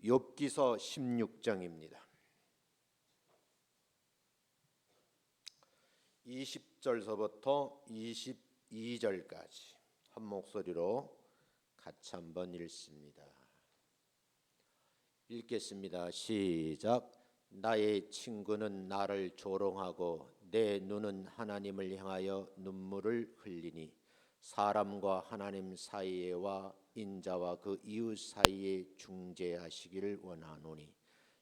욥기서 16장입니다. 20절서부터 22절까지 한 목소리로 같이 한번 읽습니다. 읽겠습니다. 시작. 나의 친구는 나를 조롱하고 내 눈은 하나님을 향하여 눈물을 흘리니 사람과 하나님 사이에와 인자와 그 이웃 사이에 중재하시기를 원하노니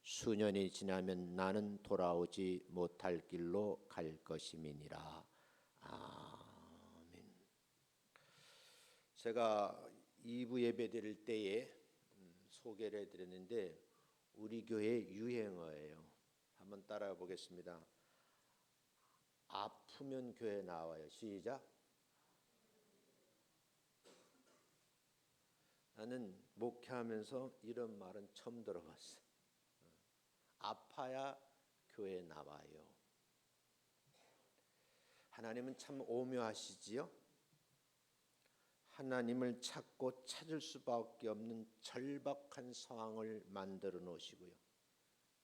수년이 지나면 나는 돌아오지 못할 길로 갈 것임이니라. 아멘. 제가 2부 예배 드릴 때에 소개를 해드렸는데 우리 교회 유행어예요. 한번 따라해 보겠습니다. 아프면 교회 나와요. 시작. 나는 목회하면서 이런 말은 처음 들어봤어요. 아파야 교회 나와요. 하나님은 참 오묘하시지요. 하나님을 찾고 찾을 수밖에 없는 절박한 상황을 만들어 놓으시고요.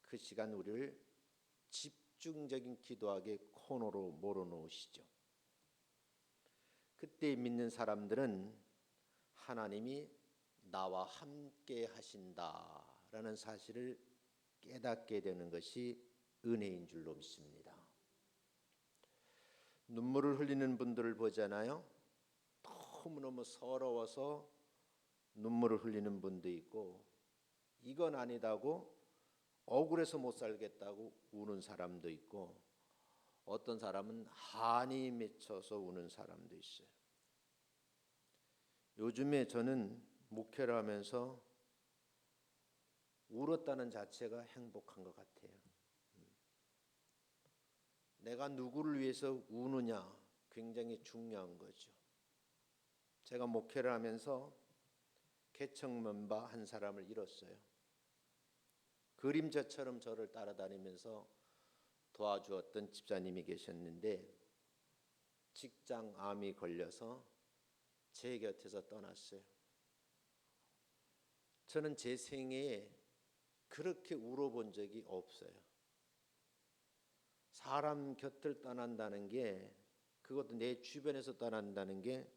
그 시간 우리를 집중적인 기도하게 코너로 몰아놓으시죠. 그때 믿는 사람들은 하나님이 나와 함께 하신다라는 사실을 깨닫게 되는 것이 은혜인 줄로 믿습니다. 눈물을 흘리는 분들을 보잖아요. 너무너무 서러워서 눈물을 흘리는 분도 있고, 이건 아니다고 억울해서 못 살겠다고 우는 사람도 있고, 어떤 사람은 한이 맺혀서 우는 사람도 있어요. 요즘에 저는 목회를 하면서 울었다는 자체가 행복한 것 같아요. 내가 누구를 위해서 우느냐 굉장히 중요한 거죠. 제가 목회를 하면서 개척 멤버 한 사람을 잃었어요. 그림자처럼 저를 따라다니면서 도와주었던 집사님이 계셨는데 직장암이 걸려서 제 곁에서 떠났어요. 저는 제 생애에 그렇게 울어본 적이 없어요. 사람 곁을 떠난다는 게, 그것도 내 주변에서 떠난다는 게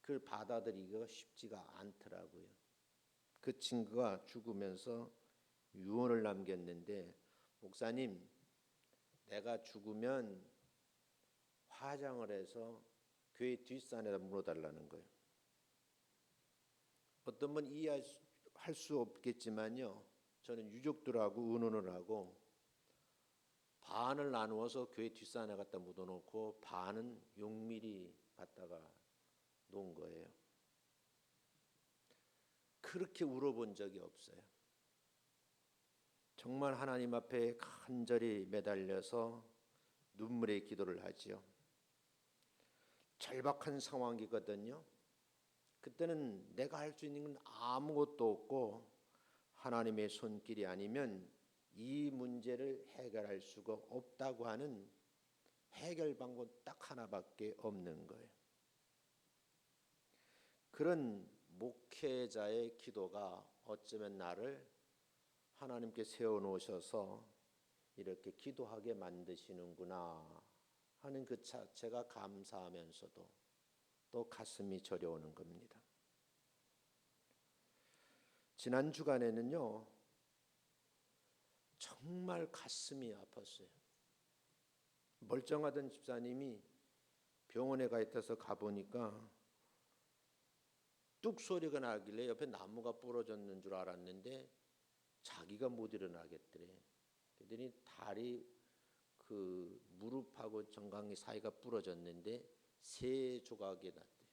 그걸 받아들이기가 쉽지가 않더라고요. 그 친구가 죽으면서 유언을 남겼는데, 목사님, 내가 죽으면 화장을 해서 교회 뒷산에다 물어달라는 거예요. 어떤 분 이해할 수 없겠지만요, 저는 유족들하고 의논을 하고 반을 나누어서 교회 뒷산에 갖다 묻어놓고 반은 용미리 갖다가 놓은 거예요. 그렇게 울어본 적이 없어요. 정말 하나님 앞에 간절히 매달려서 눈물의 기도를 하지요. 절박한 상황이거든요. 그때는 내가 할 수 있는 건 아무것도 없고 하나님의 손길이 아니면 이 문제를 해결할 수가 없다고 하는 해결 방법 딱 하나밖에 없는 거예요. 그런 목회자의 기도가 어쩌면 나를 하나님께 세워놓으셔서 이렇게 기도하게 만드시는구나 하는 그 자체가 감사하면서도 또 가슴이 저려오는 겁니다. 지난 주간에는요, 정말 가슴이 아팠어요. 멀쩡하던 집사님이 병원에 가 있어서 가보니까 뚝 소리가 나길래 옆에 나무가 부러졌는 줄 알았는데 자기가 못 일어나겠더래. 그랬더니 다리 그 무릎하고 정강이 사이가 부러졌는데 3조각이 났대요.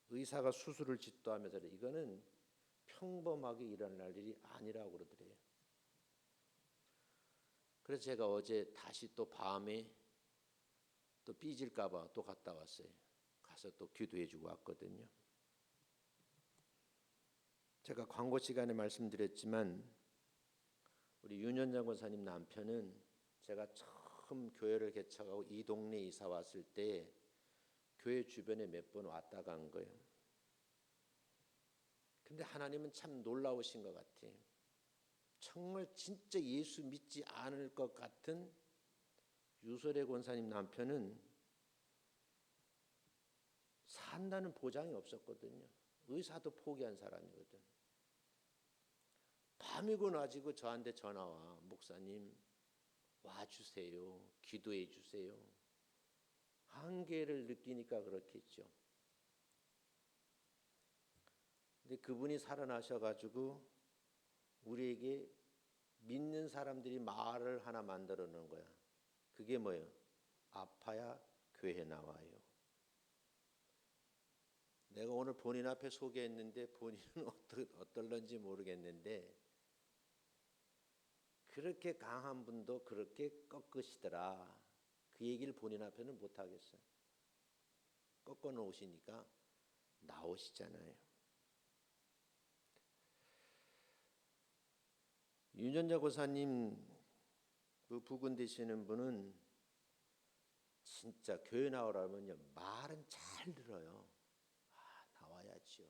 의사가 수술을 집도하면서 이거는 평범하게 일어날 일이 아니라고 그러더래요. 그래서 제가 어제 다시 또 밤에 또 삐질까 봐 또 갔다 왔어요. 가서 또 기도해주고 왔거든요. 제가 광고 시간에 말씀드렸지만 우리 윤현장 권사님 남편은 제가 처음 교회를 개척하고 이 동네 이사 왔을 때 교회 주변에 몇 번 왔다 간 거예요. 근데 하나님은 참 놀라우신 것 같아요. 정말 진짜 예수 믿지 않을 것 같은 유설의 권사님 남편은 산다는 보장이 없었거든요. 의사도 포기한 사람이거든. 밤이고 낮이고 저한테 전화와. 목사님 와주세요. 기도해 주세요. 한계를 느끼니까 그렇겠죠. 근데 그분이 살아나셔가지고 우리에게 믿는 사람들이 말을 하나 만들어 놓은 거야. 그게 뭐예요? 아파야 교회 나와요. 내가 오늘 본인 앞에 소개했는데 본인은 어떨런지 모르겠는데 그렇게 강한 분도 그렇게 꺾으시더라. 그 얘기를 본인 앞에는 못하겠어요. 꺾어 놓으시니까 나오시잖아요. 윤전자 고사님 그 부군 되시는 분은 진짜 교회 나오라면요 말은 잘 들어요. 나와야지요.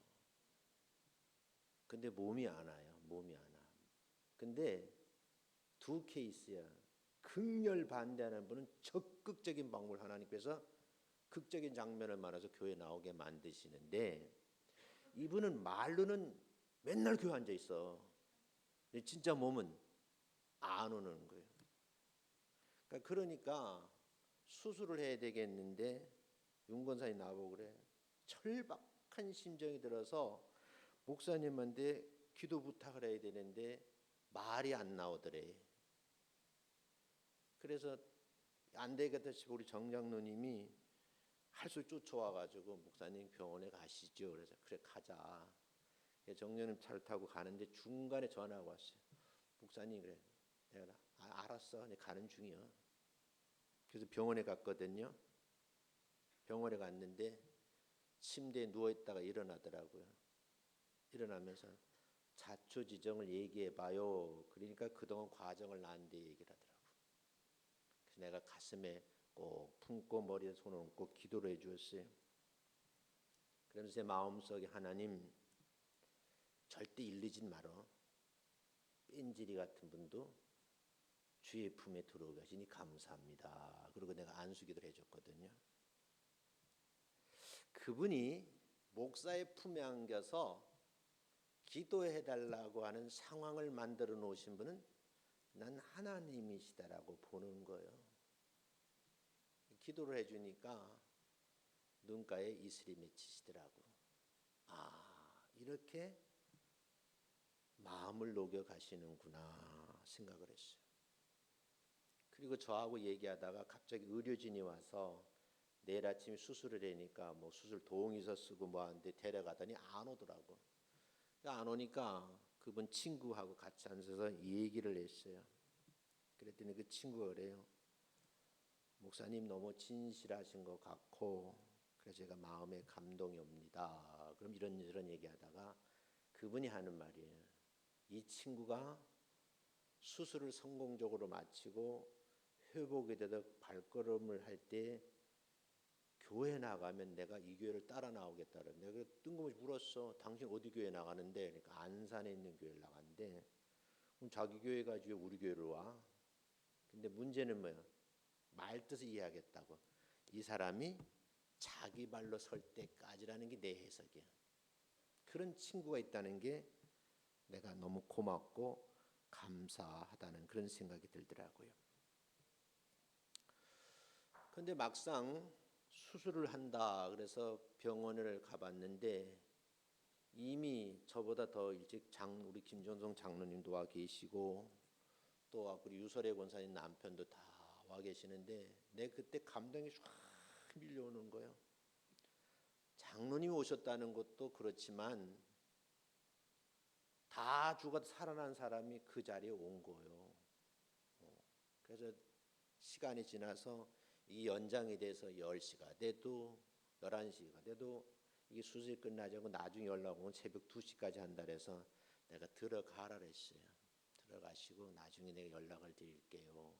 근데 몸이 안 와요. 몸이 안 와. 근데 두 케이스야. 극렬 반대하는 분은 적극적인 방법을 하나님께서 극적인 장면을 말해서 교회 나오게 만드시는데 이분은 말로는 맨날 교회 앉아 있어. 근데 진짜 몸은 안 오는 거예요. 그러니까 수술을 해야 되겠는데 윤건사님 나보고 그래. 철박한 심정이 들어서 목사님한테 기도 부탁을 해야 되는데 말이 안 나오더래. 그래서 안 되겠다 싶어 우리 정장로님이 할 수 쫓아와가지고 목사님 병원에 가시죠. 그래서 그래 가자. 정장로님 차를 타고 가는데 중간에 전화가 왔어요. 목사님 그래. 내가 알았어. 내가 가는 중이야. 그래서 병원에 갔거든요. 병원에 갔는데 침대에 누워있다가 일어나더라고요. 일어나면서 자초지정을 얘기해봐요. 그러니까 그동안 과정을 나한테 얘기를 하더라고요. 그래서 내가 가슴에 꼭 품고 머리에 손을 얹고 기도를 해주었어요. 그러면서 제 마음속에 하나님 절대 일리진 말어. 뺀질이 같은 분도 주의 품에 들어오게 하시니 감사합니다. 그리고 내가 안수기도를 해줬거든요. 그분이 목사의 품에 안겨서 기도해달라고 하는 상황을 만들어 놓으신 분은 난 하나님이시다라고 보는 거예요. 기도를 해주니까 눈가에 이슬이 맺히시더라고. 이렇게 마음을 녹여 가시는구나 생각을 했어요. 그리고 저하고 얘기하다가 갑자기 의료진이 와서 내일 아침에 수술을 하니까 뭐 수술 동의서 쓰고 뭐 하는데 데려가더니 안 오더라고. 안 오니까 그분 친구하고 같이 앉아서 이 얘기를 했어요. 그랬더니 그 친구가 그래요. 목사님 너무 진실하신 것 같고 그래서 제가 마음에 감동이 옵니다. 그럼 이런 얘기하다가 그분이 하는 말이에요. 이 친구가 수술을 성공적으로 마치고 회복이 되다 발걸음을 할 때 교회 나가면 내가 이 교회를 따라 나오겠다는 내가 뜬금없이 물었어. 당신 어디 교회 나가는데? 그러니까 안산에 있는 교회를 나간대. 그럼 자기 교회 가지고 우리 교회로 와. 근데 문제는 뭐야? 말 뜻을 이해하겠다고. 이 사람이 자기 발로 설 때까지라는 게 내 해석이야. 그런 친구가 있다는 게 내가 너무 고맙고 감사하다는 그런 생각이 들더라고요. 그런데 막상 수술을 한다 그래서 병원을 가봤는데 이미 저보다 더 일찍 우리 김종성 장로님도 와 계시고 또 우리 유설의 권사님 남편도 다 와 계시는데 내 그때 감동이 쫙 밀려오는 거예요. 장로님이 오셨다는 것도 그렇지만 다 죽어 살아난 사람이 그 자리에 온 거예요. 그래서 시간이 지나서 이 연장이 돼서 10시가 돼도 11시가 돼도 이게 수술이 끝나지 않고 나중에 연락 오면 새벽 2시까지 한다 그래서 내가 들어가라 그랬어요. 들어가시고 나중에 내가 연락을 드릴게요.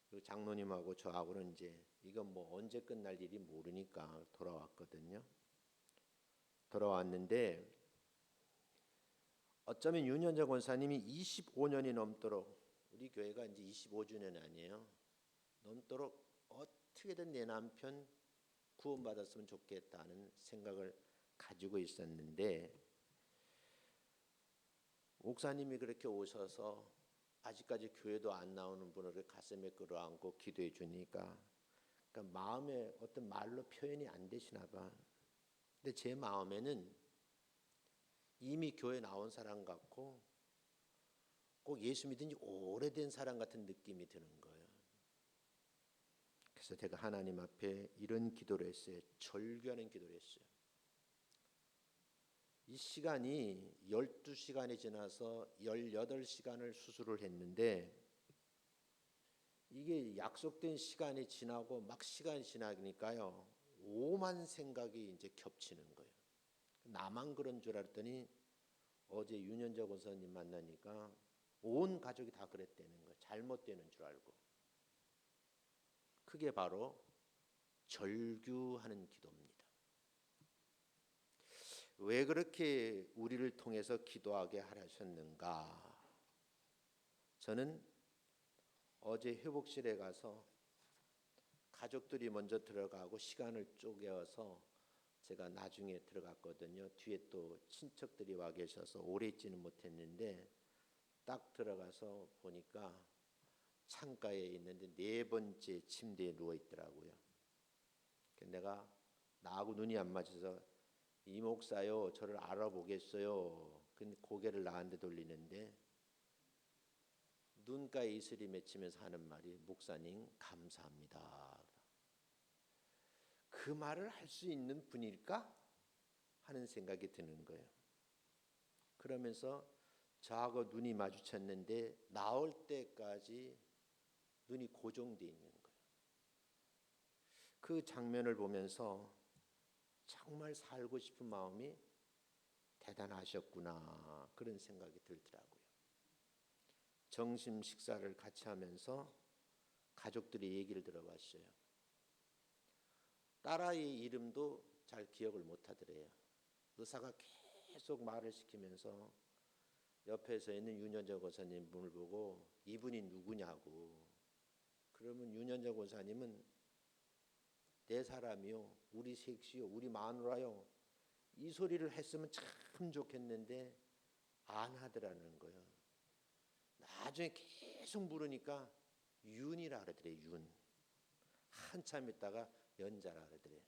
그리고 장로님하고 저하고는 이제 이건 뭐 언제 끝날 일이 모르니까 돌아왔거든요. 돌아왔는데 어쩌면 윤현자 권사님이 25년이 넘도록, 우리 교회가 이제 25주년 아니에요. 넘도록 어떻게든 내 남편 구원받았으면 좋겠다는 생각을 가지고 있었는데, 목사님이 그렇게 오셔서 아직까지 교회도 안 나오는 분을 가슴에 끌어안고 기도해 주니까, 그러니까 마음에 어떤 말로 표현이 안 되시나 봐. 근데 제 마음에는 이미 교회 나온 사람 같고 꼭 예수 믿은 지 오래된 사람 같은 느낌이 드는 거예요. 그래서 제가 하나님 앞에 이런 기도를 했어요. 절규하는 기도를 했어요. 이 시간이 12시간이 지나서 18시간을 수술을 했는데, 이게 약속된 시간이 지나고 막 시간이 지나니까요, 오만 생각이 이제 겹치는 거예요. 나만 그런 줄 알았더니 어제 윤현자 권사님 만나니까 온 가족이 다 그랬다는 거예요. 잘못되는 줄 알고. 그게 바로 절규하는 기도입니다. 왜 그렇게 우리를 통해서 기도하게 하셨는가? 저는 어제 회복실에 가서 가족들이 먼저 들어가고 시간을 쪼개어서 제가 나중에 들어갔거든요. 뒤에 또 친척들이 와 계셔서 오래 있지는 못했는데, 딱 들어가서 보니까 창가에 있는데 4번째 침대에 누워 있더라고요. 내가 나하고 눈이 안 맞아서 이 목사요, 저를 알아보겠어요. 근데 고개를 나한테 돌리는데 눈가에 이슬이 맺히면서 하는 말이, 목사님 감사합니다. 그 말을 할 수 있는 분일까 하는 생각이 드는 거예요. 그러면서 저하고 눈이 마주쳤는데 나올 때까지 눈이 고정돼 있는 거예요. 그 장면을 보면서 정말 살고 싶은 마음이 대단하셨구나, 그런 생각이 들더라고요. 점심 식사를 같이 하면서 가족들이 얘기를 들어봤어요. 딸아이 이름도 잘 기억을 못하더래요. 의사가 계속 말을 시키면서 옆에서 있는 윤현자 권사님 분을 보고 이분이 누구냐고. 그러면 윤현자 권사님은 내 사람이요, 우리 섹시요, 우리 마누라요, 이 소리를 했으면 참 좋겠는데 안 하더라는 거예요. 나중에 계속 물으니까 윤이라 그러더래. 윤. 한참 있다가 연자라 그러더래.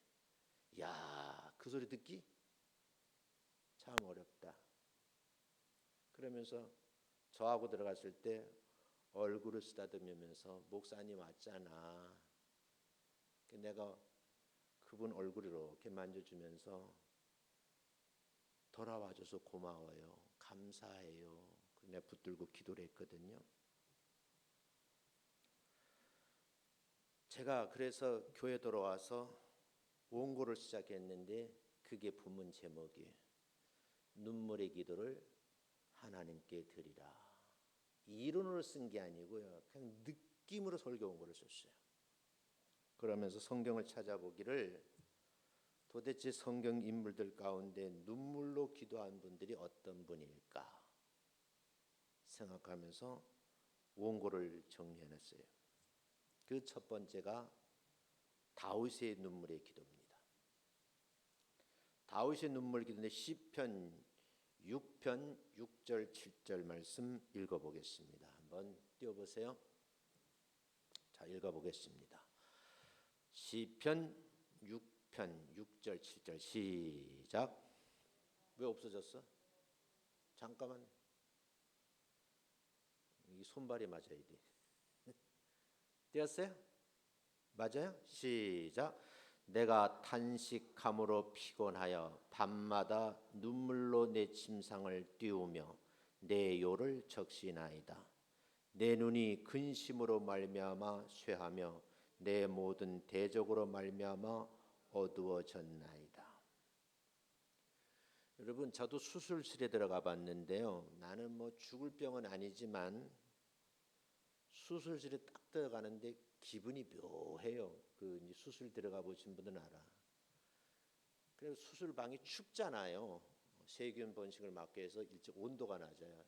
야, 그 소리 듣기 참 어렵다. 그러면서 저하고 들어갔을 때 얼굴을 쓰다듬으면서 목사님 왔잖아. 내가 그분 얼굴을 이렇게 만져주면서 돌아와줘서 고마워요, 감사해요. 내가 붙들고 기도를 했거든요. 제가 그래서 교회 돌아와서 원고를 시작했는데 그게 본문 제목이에요. 눈물의 기도를 하나님께 드리라. 이론으로 쓴 게 아니고요, 그냥 느낌으로 설교 원고를 썼어요. 그러면서 성경을 찾아보기를, 도대체 성경 인물들 가운데 눈물로 기도한 분들이 어떤 분일까 생각하면서 원고를 정리해놨어요. 그 첫 번째가 다윗의 눈물의 기도입니다. 다윗의 눈물 기도인데 시편 6편 6절 7절 말씀 읽어보겠습니다. 한번 띄워보세요. 자, 읽어보겠습니다. 시편 6편 6절 7절 시작. 왜 없어졌어? 잠깐만, 이 손발이 맞아야 돼. 띄었어요? 맞아요? 시작. 내가 탄식함으로 피곤하여 밤마다 눈물로 내 침상을 띄우며 내 요를 적시나이다. 내 눈이 근심으로 말미암아 쇠하며 내 모든 대적으로 말미암아 어두워졌나이다. 여러분, 저도 수술실에 들어가 봤는데요, 나는 뭐 죽을 병은 아니지만 수술실에 딱 들어가는데 기분이 묘해요. 그 이제 수술 들어가 보신 분들은 알아. 그래서 수술방이 춥잖아요. 세균 번식을 막기 위해서 일찍 온도가 낮아요.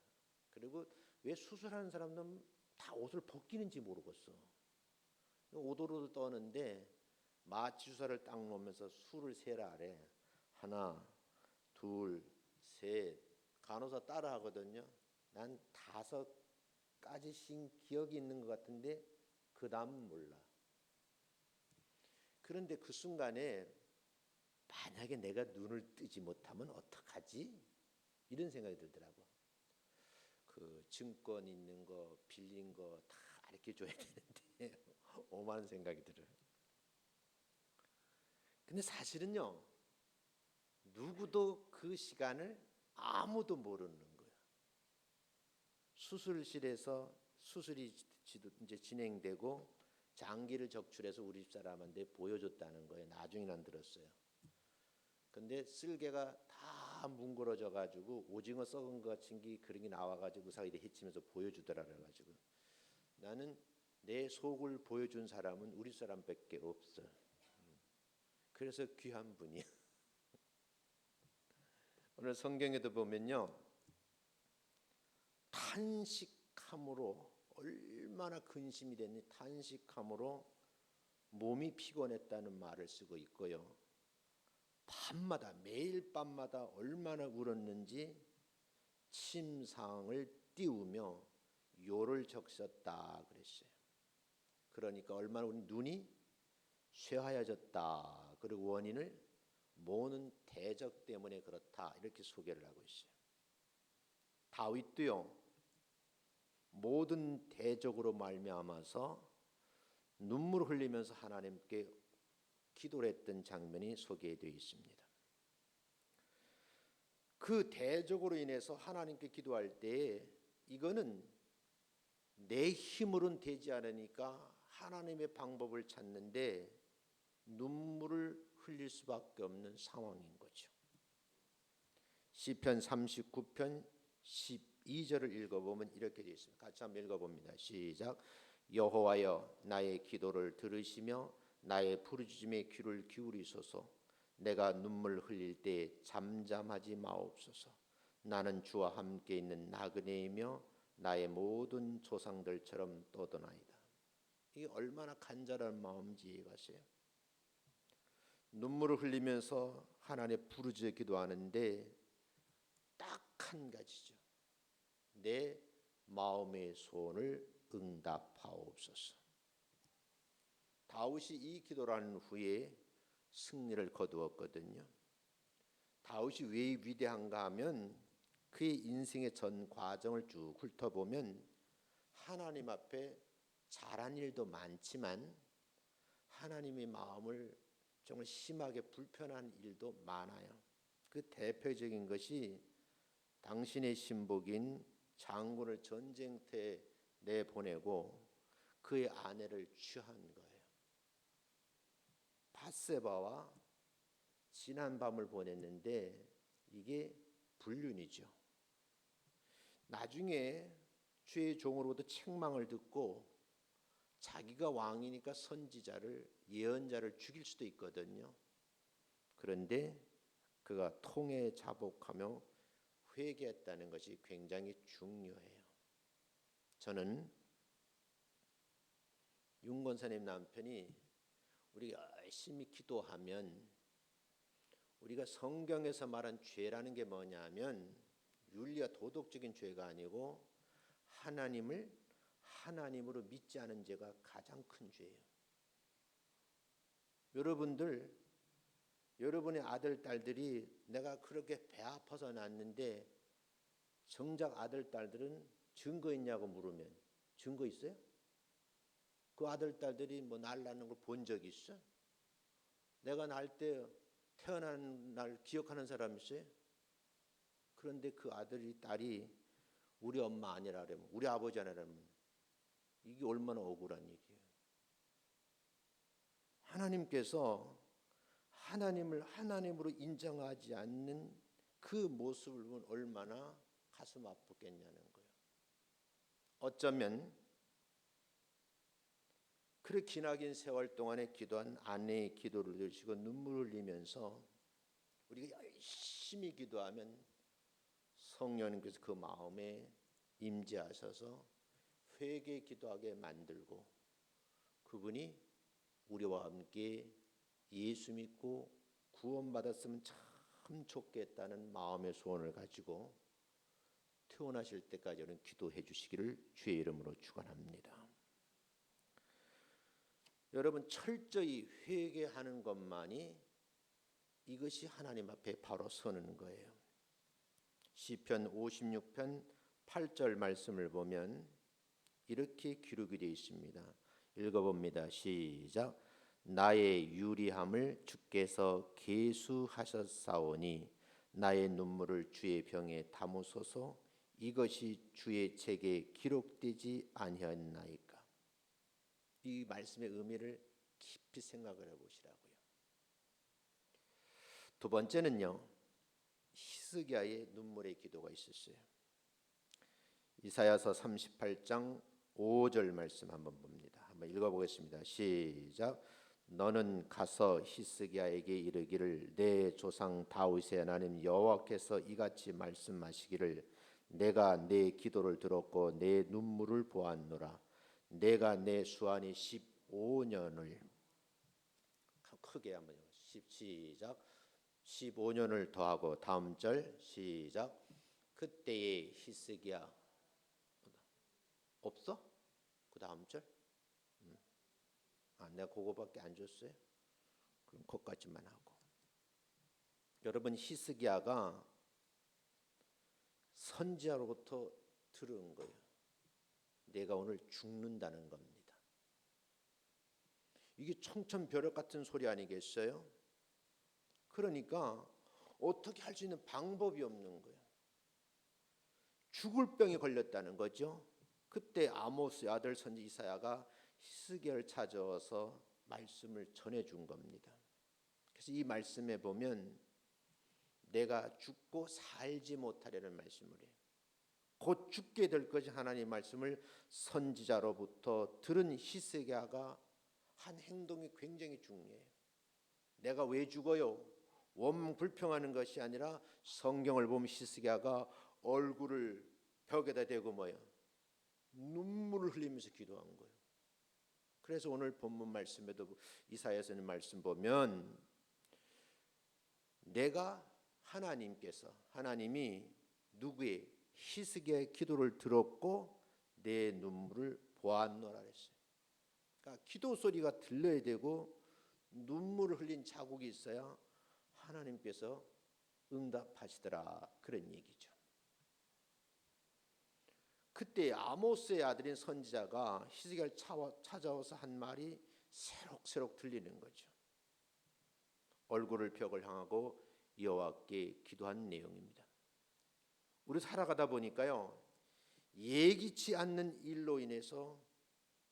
그리고 왜 수술하는 사람들은 다 옷을 벗기는지 모르겠어. 5도로 떠는데 마취 주사를 딱 놓으면서 수를 세라 하래. 하나, 둘, 셋. 간호사 따라 하거든요. 난 5까지씩 기억이 있는 것 같은데 그 다음은 몰라. 그런데 그 순간에 만약에 내가 눈을 뜨지 못하면 어떡하지? 이런 생각이 들더라고. 그 증권 있는 거, 빌린 거 다 가르쳐줘야 되는데 오만 생각이 들어요. 근데 사실은요, 누구도 그 시간을 아무도 모르는 거예요. 수술실에서 수술이 이제 진행되고 장기를 적출해서 우리 집사람한테 보여줬다는 거예요. 나중에 난 들었어요. 근데 쓸개가 다 뭉그러져 가지고 오징어 썩은 것 같은 게 그런 게 나와가지고 의사가 이렇게 헤치면서 보여주더라 그래가지고 나는 내 속을 보여준 사람은 우리 사람밖에 없어. 그래서 귀한 분이야. 오늘 성경에도 보면요, 탄식함으로 얼마나 근심이 됐니 탄식함으로 몸이 피곤했다는 말을 쓰고 있고요. 밤마다 매일 밤마다 얼마나 울었는지 침상을 띄우며 요를 적셨다 그랬어요. 그러니까 얼마나 우리 눈이 쇠하여졌다. 그리고 원인을 모는 대적 때문에 그렇다 이렇게 소개를 하고 있어요. 다윗도요 모든 대적으로 말미암아서 눈물을 흘리면서 하나님께 기도를 했던 장면이 소개되어 있습니다. 그 대적으로 인해서 하나님께 기도할 때 이거는 내 힘으로는 되지 않으니까 하나님의 방법을 찾는데 눈물을 흘릴 수밖에 없는 상황인 거죠. 시편 39편 12절을 읽어보면 이렇게 되어 있습니다. 같이 한번 읽어봅니다. 시작. 여호와여 나의 기도를 들으시며 나의 부르짖음에 귀를 기울이소서. 내가 눈물 흘릴 때 잠잠하지 마옵소서. 나는 주와 함께 있는 나그네이며 나의 모든 조상들처럼 떠도나이다. 이게 얼마나 간절한 마음인지 이해가세요? 눈물을 흘리면서 하나님의 부르짖어 기도하는데 딱 한 가지죠. 내 마음의 소원을 응답하옵소서. 다윗이 이 기도를 한 후에 승리를 거두었거든요. 다윗이 왜 위대한가 하면 그의 인생의 전 과정을 쭉 훑어보면 하나님 앞에 잘한 일도 많지만 하나님의 마음을 정말 심하게 불편한 일도 많아요. 그 대표적인 것이 당신의 신복인 장군을 전쟁터에 내보내고 그의 아내를 취한 거예요. 밧세바와 지난 밤을 보냈는데 이게 불륜이죠. 나중에 주의 종으로부터 책망을 듣고 자기가 왕이니까 선지자를 예언자를 죽일 수도 있거든요. 그런데 그가 통에 자복하며 회개했다는 것이 굉장히 중요해요. 저는 윤 권사님 남편이 우리가 열심히 기도하면 우리가 성경에서 말한 죄라는 게 뭐냐면 윤리와 도덕적인 죄가 아니고 하나님을 하나님으로 믿지 않은 죄가 가장 큰 죄예요. 여러분의 아들, 딸들이 내가 그렇게 배 아파서 낳았는데 정작 아들, 딸들은 증거 있냐고 물으면 증거 있어요? 그 아들, 딸들이 뭐 날 낳는 걸 본 적 있어? 내가 낳을 때 태어난 날 기억하는 사람 있어요? 그런데 그 아들이, 딸이 우리 엄마 아니라 그러면 우리 아버지 아니라 그러면 이게 얼마나 억울한 얘기예요. 하나님께서 하나님을 하나님으로 인정하지 않는 그 모습을 보면 얼마나 가슴 아프겠냐는 거예요. 어쩌면 그렇게 기나긴 세월 동안에 기도한 아내의 기도를 들으시고 눈물을 흘리면서 우리가 열심히 기도하면 성령님께서 그 마음에 임재하셔서 회개 기도하게 만들고 그분이 우리와 함께 예수 믿고 구원받았으면 참 좋겠다는 마음의 소원을 가지고 퇴원하실 때까지는 기도해 주시기를 주의 이름으로 축원합니다. 여러분, 철저히 회개하는 것만이 이것이 하나님 앞에 바로 서는 거예요. 시편 56편 8절 말씀을 보면 이렇게 기록이 되어 있습니다. 읽어봅니다. 시작. 나의 유리함을 주께서 계수하셨사오니 나의 눈물을 주의 병에 담으소서. 이것이 주의 책에 기록되지 아니하였나이까. 이 말씀의 의미를 깊이 생각을 해보시라고요. 두 번째는요, 히스기야의 눈물의 기도가 있었어요. 이사야서 38장 5절 말씀 한번 봅니다. 한번 읽어보겠습니다. 시작. 너는 가서 히스기야에게 이르기를 내 조상 다윗의 하나님 여호와께서 이같이 말씀하시기를 내가 내 기도를 들었고 내 눈물을 보았노라. 내가 내 수완이 15년을 크게 한번 시작. 15년을 더하고 다음 절 시작. 그때의 히스기야 없어? 그 다음 절? 내가 그거밖에 안 줬어요? 그럼 그것까지만 하고. 여러분, 히스기야가 선지자로부터 들은 거예요. 내가 오늘 죽는다는 겁니다. 이게 청천벽력 같은 소리 아니겠어요? 그러니까 어떻게 할 수 있는 방법이 없는 거예요. 죽을 병에 걸렸다는 거죠. 그때 아모스의 아들 선지 이사야가 히스기야를 찾아와서 말씀을 전해준 겁니다. 그래서 이 말씀에 보면 내가 죽고 살지 못하려는 말씀을 해요. 곧 죽게 될 것이 하나님의 말씀을 선지자로부터 들은 히스기야가 한 행동이 굉장히 중요해요. 내가 왜 죽어요? 원망 불평하는 것이 아니라 성경을 보면 히스기야가 얼굴을 벽에다 대고 눈물을 흘리면서 기도한 거예요. 그래서 오늘 본문 말씀에도 이사야서는 말씀 보면 하나님이 누구의 히스기야의 기도를 들었고 내 눈물을 보았노라 그랬어요. 그러니까 기도 소리가 들려야 되고 눈물을 흘린 자국이 있어야 하나님께서 응답하시더라 그런 얘기죠. 그때 아모스의 아들인 선지자가 히스기야를 찾아와서 한 말이 새록새록 들리는 거죠. 얼굴을 벽을 향하고 여호와께 기도한 내용입니다. 우리 살아가다 보니까요, 예기치 않는 일로 인해서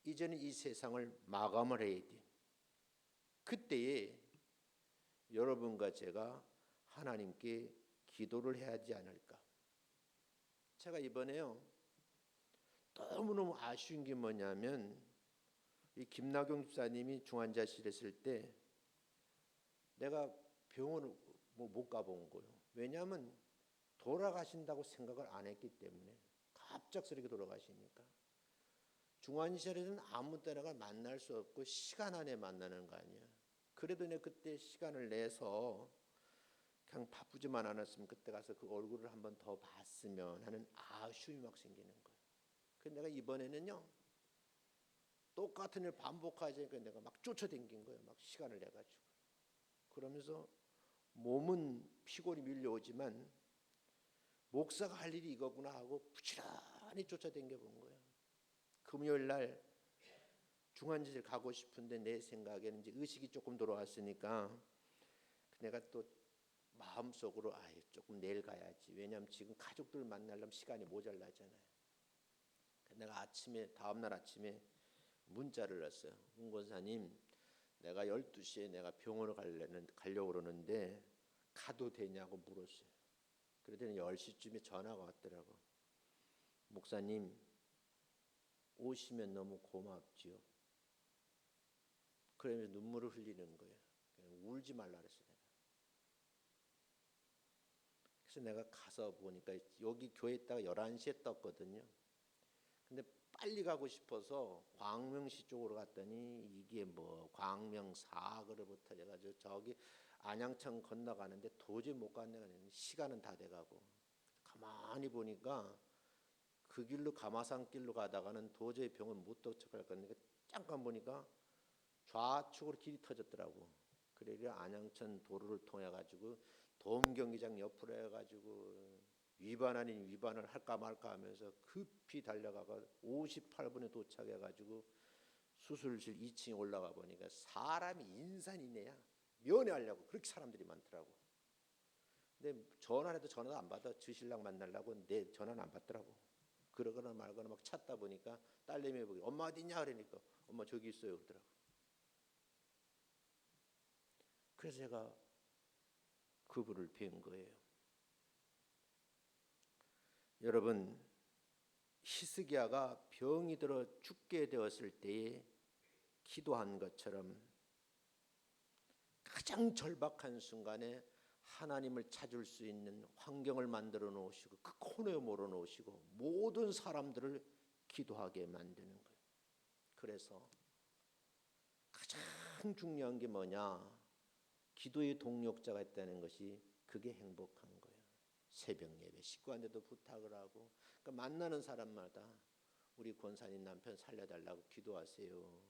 이제는 이 세상을 마감을 해야 돼. 그때에 여러분과 제가 하나님께 기도를 해야 하지 않을까. 제가 이번에요, 너무너무 아쉬운 게 뭐냐면 이 김나경 집사님이 중환자실에 있을 때 내가 병원을 못 가본 거예요. 왜냐하면 돌아가신다고 생각을 안 했기 때문에. 갑작스럽게 돌아가시니까. 중환자실에서는 아무 때나 만날 수 없고 시간 안에 만나는 거 아니야. 그래도 내가 그때 시간을 내서 그냥 바쁘지만 않았으면 그때 가서 그 얼굴을 한번 더 봤으면 하는 아쉬움이 막 생기는 거예요. 그래서 내가 이번에는요, 똑같은 일 반복하지 않으니까 내가 막 쫓아다닌 거예요. 막 시간을 내가지고. 그러면서 몸은 피곤이 밀려오지만 목사가 할 일이 이거구나 하고 부지런히 쫓아다녀 본 거예요. 금요일 날 중환자실 가고 싶은데 내 생각에는 이제 의식이 조금 돌아왔으니까 내가 또 마음속으로 조금 내일 가야지. 왜냐하면 지금 가족들 만나려면 시간이 모자라잖아요. 내가 다음날 아침에 문자를 넣었어요. 문 권사님, 내가 12시에 내가 병원을 가려고 그러는데 가도 되냐고 물었어요. 그랬더니 10시쯤에 전화가 왔더라고. 목사님, 오시면 너무 고맙지요. 그러면서 눈물을 흘리는 거예요. 울지 말라 그랬어요. 그래서 내가 가서 보니까 여기 교회 있다가 11시에 떴거든요. 근데 빨리 가고 싶어서 광명시 쪽으로 갔더니 이게 뭐 광명사거리부터 해가지고 저기 안양천 건너가는데 도저히 못 가는 시간은 다 돼가고 가만히 보니까 그 길로 가마산 길로 가다가는 도저히 병원 못 도착할 건데 잠깐 보니까 좌측으로 길이 터졌더라고. 그래서 안양천 도로를 통해 가지고 도움경기장 옆으로 해가지고 위반 아닌 위반을 할까 말까 하면서 급히 달려가가 58분에 도착해가지고 수술실 2층에 올라가 보니까 사람이 인산이네야. 면회하려고 그렇게 사람들이 많더라고. 근데 전화해도 전화도 안 받아. 저 신랑 만나려고 내 전화는 안 받더라고. 그러거나 말거나 막 찾다 보니까 딸내미 보기 엄마 어디 있냐 그러니까 엄마 저기 있어요 그러더라고. 그래서 제가 그분을 뵌 거예요. 여러분, 히스기야가 병이 들어 죽게 되었을 때에 기도한 것처럼 가장 절박한 순간에 하나님을 찾을 수 있는 환경을 만들어 놓으시고 그 코너에 몰아 놓으시고 모든 사람들을 기도하게 만드는 거예요. 그래서 가장 중요한 게 뭐냐? 기도의 동력자가 있다는 것이 그게 행복한 거예요. 새벽 예배 식구한테도 부탁을 하고 그러니까 만나는 사람마다 우리 권사님 남편 살려달라고 기도하세요.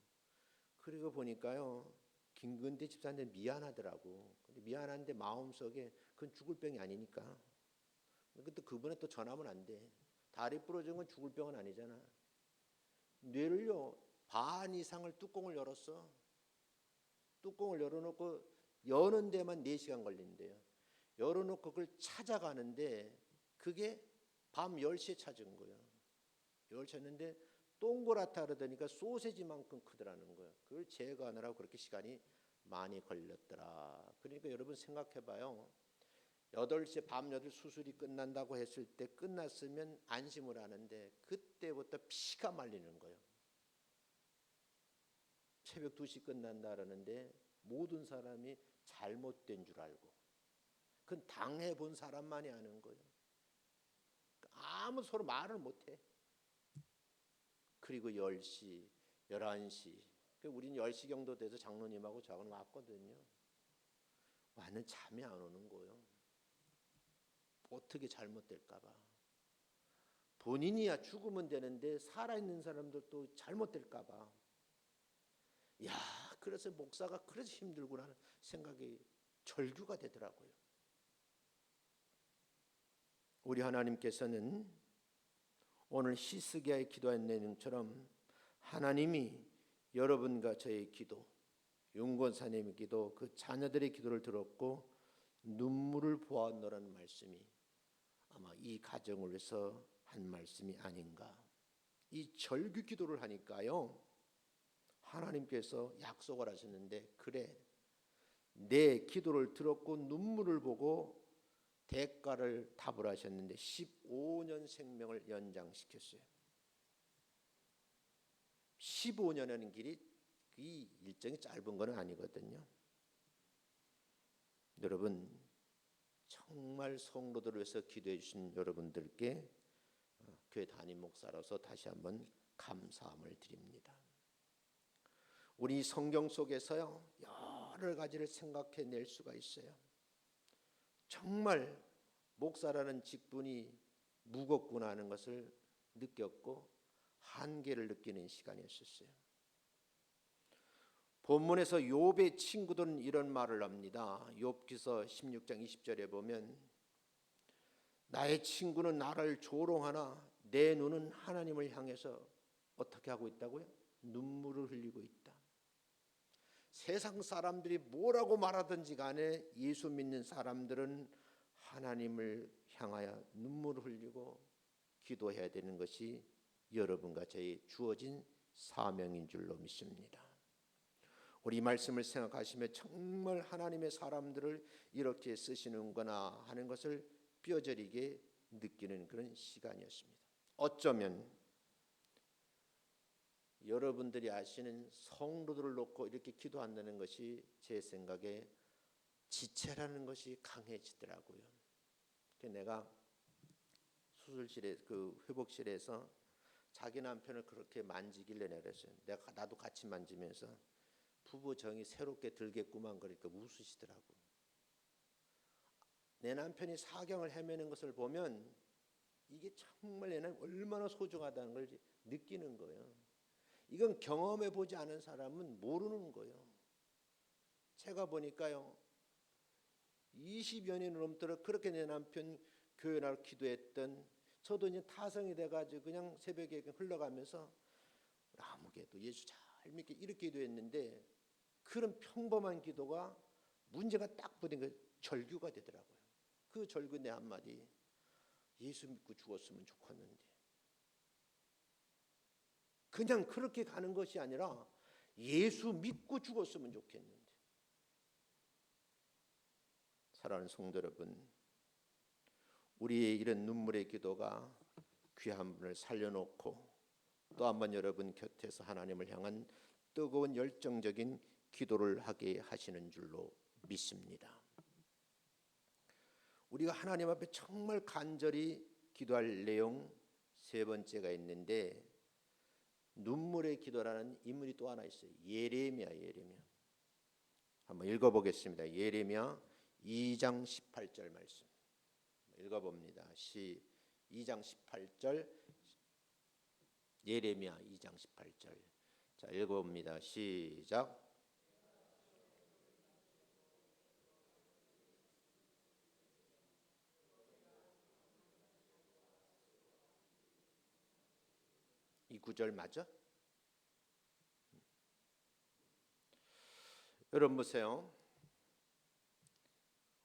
그리고 보니까요 김근대 집사한테 미안하더라고. 근데 미안한데 마음속에 그건 죽을 병이 아니니까. 근데 그분은 또 전하면 안 돼. 다리 부러진 건 죽을 병은 아니잖아. 뇌를요 반 이상을 뚜껑을 열었어. 뚜껑을 열어놓고 여는 데만 4시간 걸린대요. 열어놓고 그걸 찾아가는데 그게 밤 10시에 찾은 거예요. 10시 했는데 동그랗다 그러더니까 소세지만큼 크더라는 거예요. 그걸 제거하느라고 그렇게 시간이 많이 걸렸더라. 그러니까 여러분 생각해봐요. 8시에 밤 8시 수술이 끝난다고 했을 때 끝났으면 안심을 하는데 그때부터 피가 말리는 거예요. 새벽 2시 끝난다 그러는데 모든 사람이 잘못된 줄 알고 그건 당해본 사람만이 아는 거예요. 아무 서로 말을 못해. 그리고 10시, 11시 우리는 10시 정도 돼서 장로님하고 저하고는 왔거든요. 왔는 잠이 안 오는 거예요. 어떻게 잘못될까 봐. 본인이야 죽으면 되는데 살아있는 사람들도 잘못될까 봐. 야, 그래서 목사가 그래서 힘들구나 하는 생각이 절규가 되더라고요. 우리 하나님께서는 오늘 히스기야의 기도한 내용처럼 하나님이 여러분과 저의 기도, 윤권사님의 기도, 그 자녀들의 기도를 들었고 눈물을 보았노라는 말씀이 아마 이 가정을 위해서 한 말씀이 아닌가. 이 절규 기도를 하니까요 하나님께서 약속을 하셨는데 그래 내 기도를 들었고 눈물을 보고 대가를 답을 하셨는데 15년 생명을 연장시켰어요. 15년이라는 길이 이 일정이 짧은 건 아니거든요. 여러분 정말 성도들을 위해서 기도해 주신 여러분들께 교회 담임 목사로서 다시 한번 감사함을 드립니다. 우리 성경 속에서요 여러 가지를 생각해낼 수가 있어요. 정말 목사라는 직분이 무겁구나 하는 것을 느꼈고 한계를 느끼는 시간이었어요. 본문에서 욥의 친구들은 이런 말을 합니다. 욥기서 16장 20절에 보면 나의 친구는 나를 조롱하나 내 눈은 하나님을 향해서 어떻게 하고 있다고요? 눈물을 흘리고 있다. 세상 사람들이 뭐라고 말하든지 간에 예수 믿는 사람들은 하나님을 향하여 눈물을 흘리고 기도해야 되는 것이 여러분과 저희 주어진 사명인 줄로 믿습니다. 우리 말씀을 생각하시며 정말 하나님의 사람들을 이렇게 쓰시는구나 하는 것을 뼈저리게 느끼는 그런 시간이었습니다. 어쩌면 여러분들이 아시는 성도들을 놓고 이렇게 기도한다는 것이 제 생각에 지체라는 것이 강해지더라고요. 내가 수술실에 그 회복실에서 자기 남편을 그렇게 만지길래 내가 그랬어요. 나도 같이 만지면서 부부 정이 새롭게 들겠구만 그러니까 웃으시더라고. 내 남편이 사경을 헤매는 것을 보면 이게 정말 얘는 얼마나 소중하다는 걸 느끼는 거예요. 이건 경험해 보지 않은 사람은 모르는 거예요. 제가 보니까요, 20여 년을 넘도록 그렇게 내 남편 교회 나올 기도했던, 저도 이제 타성이 돼가지고 그냥 새벽에 흘러가면서 아무개도 예수 잘 믿게 이렇게 기도했는데, 그런 평범한 기도가 문제가 딱 부딪힌 거 절규가 되더라고요. 그 절규 내 한마디, 예수 믿고 죽었으면 좋겠는데, 그냥 그렇게 가는 것이 아니라 예수 믿고 죽었으면 좋겠는데. 사랑하는 성도 여러분, 우리의 이런 눈물의 기도가 귀한 분을 살려놓고 또 한번 여러분 곁에서 하나님을 향한 뜨거운 열정적인 기도를 하게 하시는 줄로 믿습니다. 우리가 하나님 앞에 정말 간절히 기도할 내용 세 번째가 있는데, 눈물의 기도라는 인물이 또 하나 있어요. 예레미야. 한번 읽어보겠습니다. 예레미야 2장 18절 말씀 읽어봅니다. 2장 18절, 예레미야 2장 18절. 자, 읽어봅니다. 시작. 이 구절 맞아? 여러분 보세요.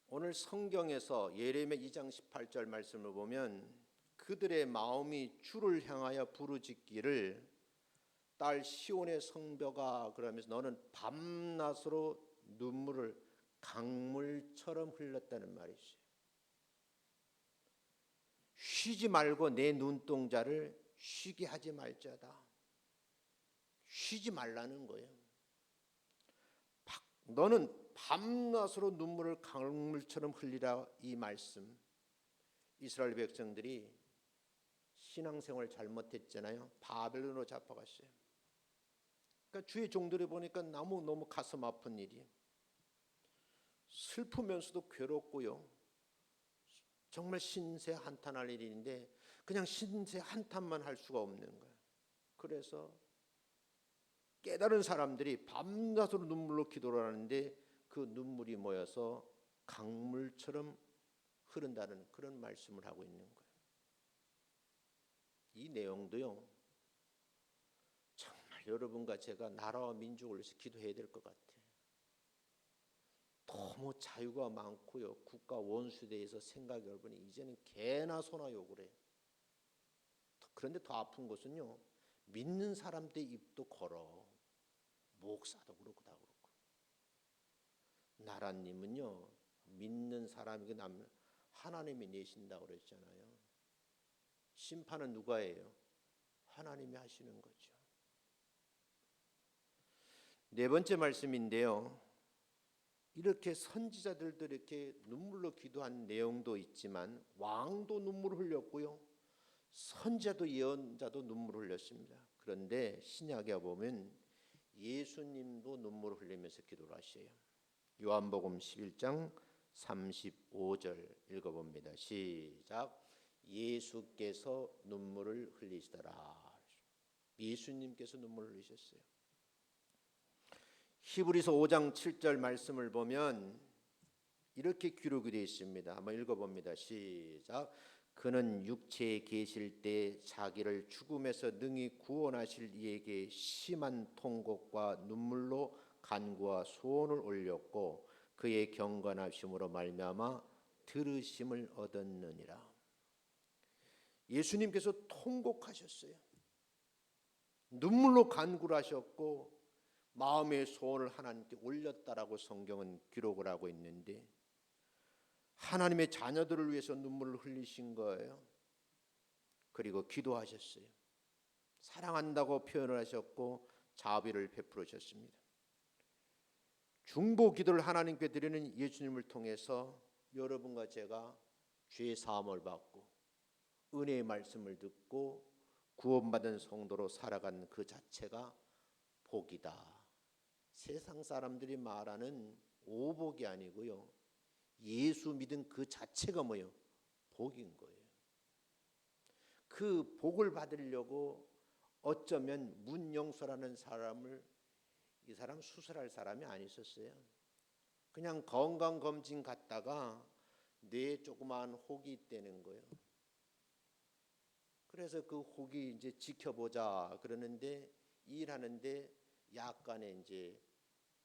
오늘 성경에서 예레미야 2장 18절 말씀을 보면 그들의 마음이 주를 향하여 부르짖기를 딸 시온의 성벽아 그러면서 너는 밤낮으로 눈물을 강물처럼 흘렸다는 말이지. 쉬지 말고 내 눈동자를 쉬게 하지 말자다. 쉬지 말라는 거예요. 너는 밤낮으로 눈물을 강물처럼 흘리라. 이 말씀, 이스라엘 백성들이 신앙생활 잘못했잖아요. 바벨론으로 잡혀갔어요. 그러니까 주의 종들이 보니까 너무 가슴 아픈 일이, 슬프면서도 괴롭고요, 정말 신세 한탄할 일인데 그냥 신세 한탄만 할 수가 없는 거예요. 그래서 깨달은 사람들이 밤낮으로 눈물로 기도를 하는데 그 눈물이 모여서 강물처럼 흐른다는 그런 말씀을 하고 있는 거예요. 이 내용도요, 정말 여러분과 제가 나라와 민족을 위해서 기도해야 될 것 같아요. 너무 자유가 많고요, 국가 원수에 대해서 생각이 넓으니 이제는 개나 소나 욕을 해요. 그런데 더 아픈 것은요, 믿는 사람들 입도 걸어. 목사도 그렇고 다 그렇고. 나라님은요, 믿는 사람에게 하나님이 내신다고 그랬잖아요. 심판은 누가 해요? 하나님이 하시는 거죠. 네 번째 말씀인데요, 이렇게 선지자들도 이렇게 눈물로 기도한 내용도 있지만 왕도 눈물을 흘렸고요, 선지자도 예언자도 눈물을 흘렸습니다. 그런데 신약에 보면 예수님도 눈물을 흘리면서 기도를 하셔요. 요한복음 11장 35절 읽어봅니다. 시작. 예수께서 눈물을 흘리시더라. 예수님께서 눈물을 흘리셨어요. 히브리서 5장 7절 말씀을 보면 이렇게 기록이 되어 있습니다. 한번 읽어봅니다. 시작. 그는 육체에 계실 때 자기를 죽음에서 능히 구원하실 이에게 심한 통곡과 눈물로 간구와 소원을 올렸고 그의 경건하심으로 말미암아 들으심을 얻었느니라. 예수님께서 통곡하셨어요. 눈물로 간구를 하셨고 마음의 소원을 하나님께 올렸다라고 성경은 기록을 하고 있는데, 하나님의 자녀들을 위해서 눈물을 흘리신 거예요. 그리고 기도하셨어요. 사랑한다고 표현을 하셨고 자비를 베풀으셨습니다. 중보 기도를 하나님께 드리는 예수님을 통해서 여러분과 제가 죄 사함을 받고 은혜의 말씀을 듣고 구원받은 성도로 살아가는 그 자체가 복이다. 세상 사람들이 말하는 오복이 아니고요. 예수 믿은 그 자체가 뭐예요? 복인 거예요. 그 복을 받으려고 어쩌면 문영수라는 사람을, 이 사람 수술할 사람이 아니었어요. 그냥 건강검진 갔다가 뇌에 조그마한 혹이 있다는 거예요. 그래서 그 혹이 이제 지켜보자 그러는데 일하는데 약간의 이제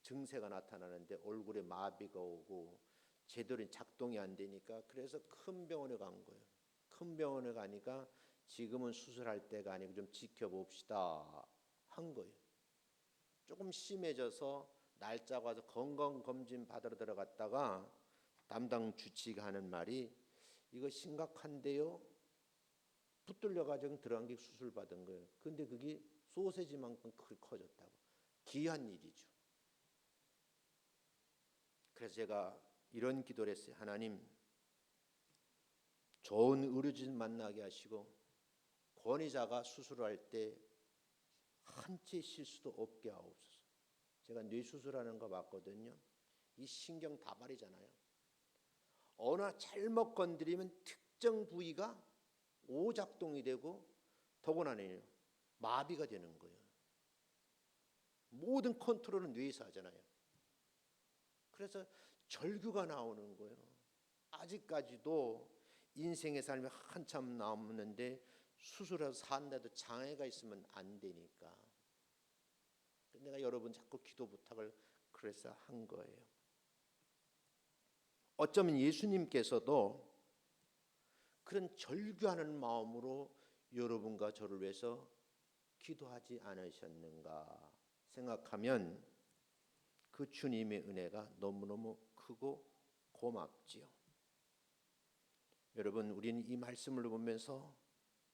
증세가 나타나는데 얼굴에 마비가 오고 제대로 작동이 안 되니까 그래서 큰 병원에 간 거예요. 큰 병원에 가니까 지금은 수술할 때가 아니고 좀 지켜봅시다 한 거예요. 조금 심해져서 날짜가 와서 건강검진 받으러 들어갔다가 담당 주치의가 하는 말이 이거 심각한데요. 붙들려가지고 들어간 게 수술 받은 거예요. 근데 그게 소세지만큼 커졌다고. 귀한 일이죠. 그래서 제가 이런 기도를 했어요. 하나님, 좋은 의료진 만나게 하시고 권위자가 수술할 때 한 채 실수도 없게 하옵소서. 제가 뇌 수술하는 거 봤거든요. 이 신경 다발이잖아요. 어느 잘못 건드리면 특정 부위가 오작동이 되고 더군다나 마비가 되는 거예요. 모든 컨트롤은 뇌에서 하잖아요. 그래서 절규가 나오는 거예요. 아직까지도 인생의 삶이 한참 남았는데 수술해서 산다도 장애가 있으면 안 되니까. 내가 여러분 자꾸 기도 부탁을 그래서 한 거예요. 어쩌면 예수님께서도 그런 절규하는 마음으로 여러분과 저를 위해서 기도하지 않으셨는가 생각하면 그 주님의 은혜가 너무너무 크고 고맙지요. 여러분, 우리는 이 말씀을 보면서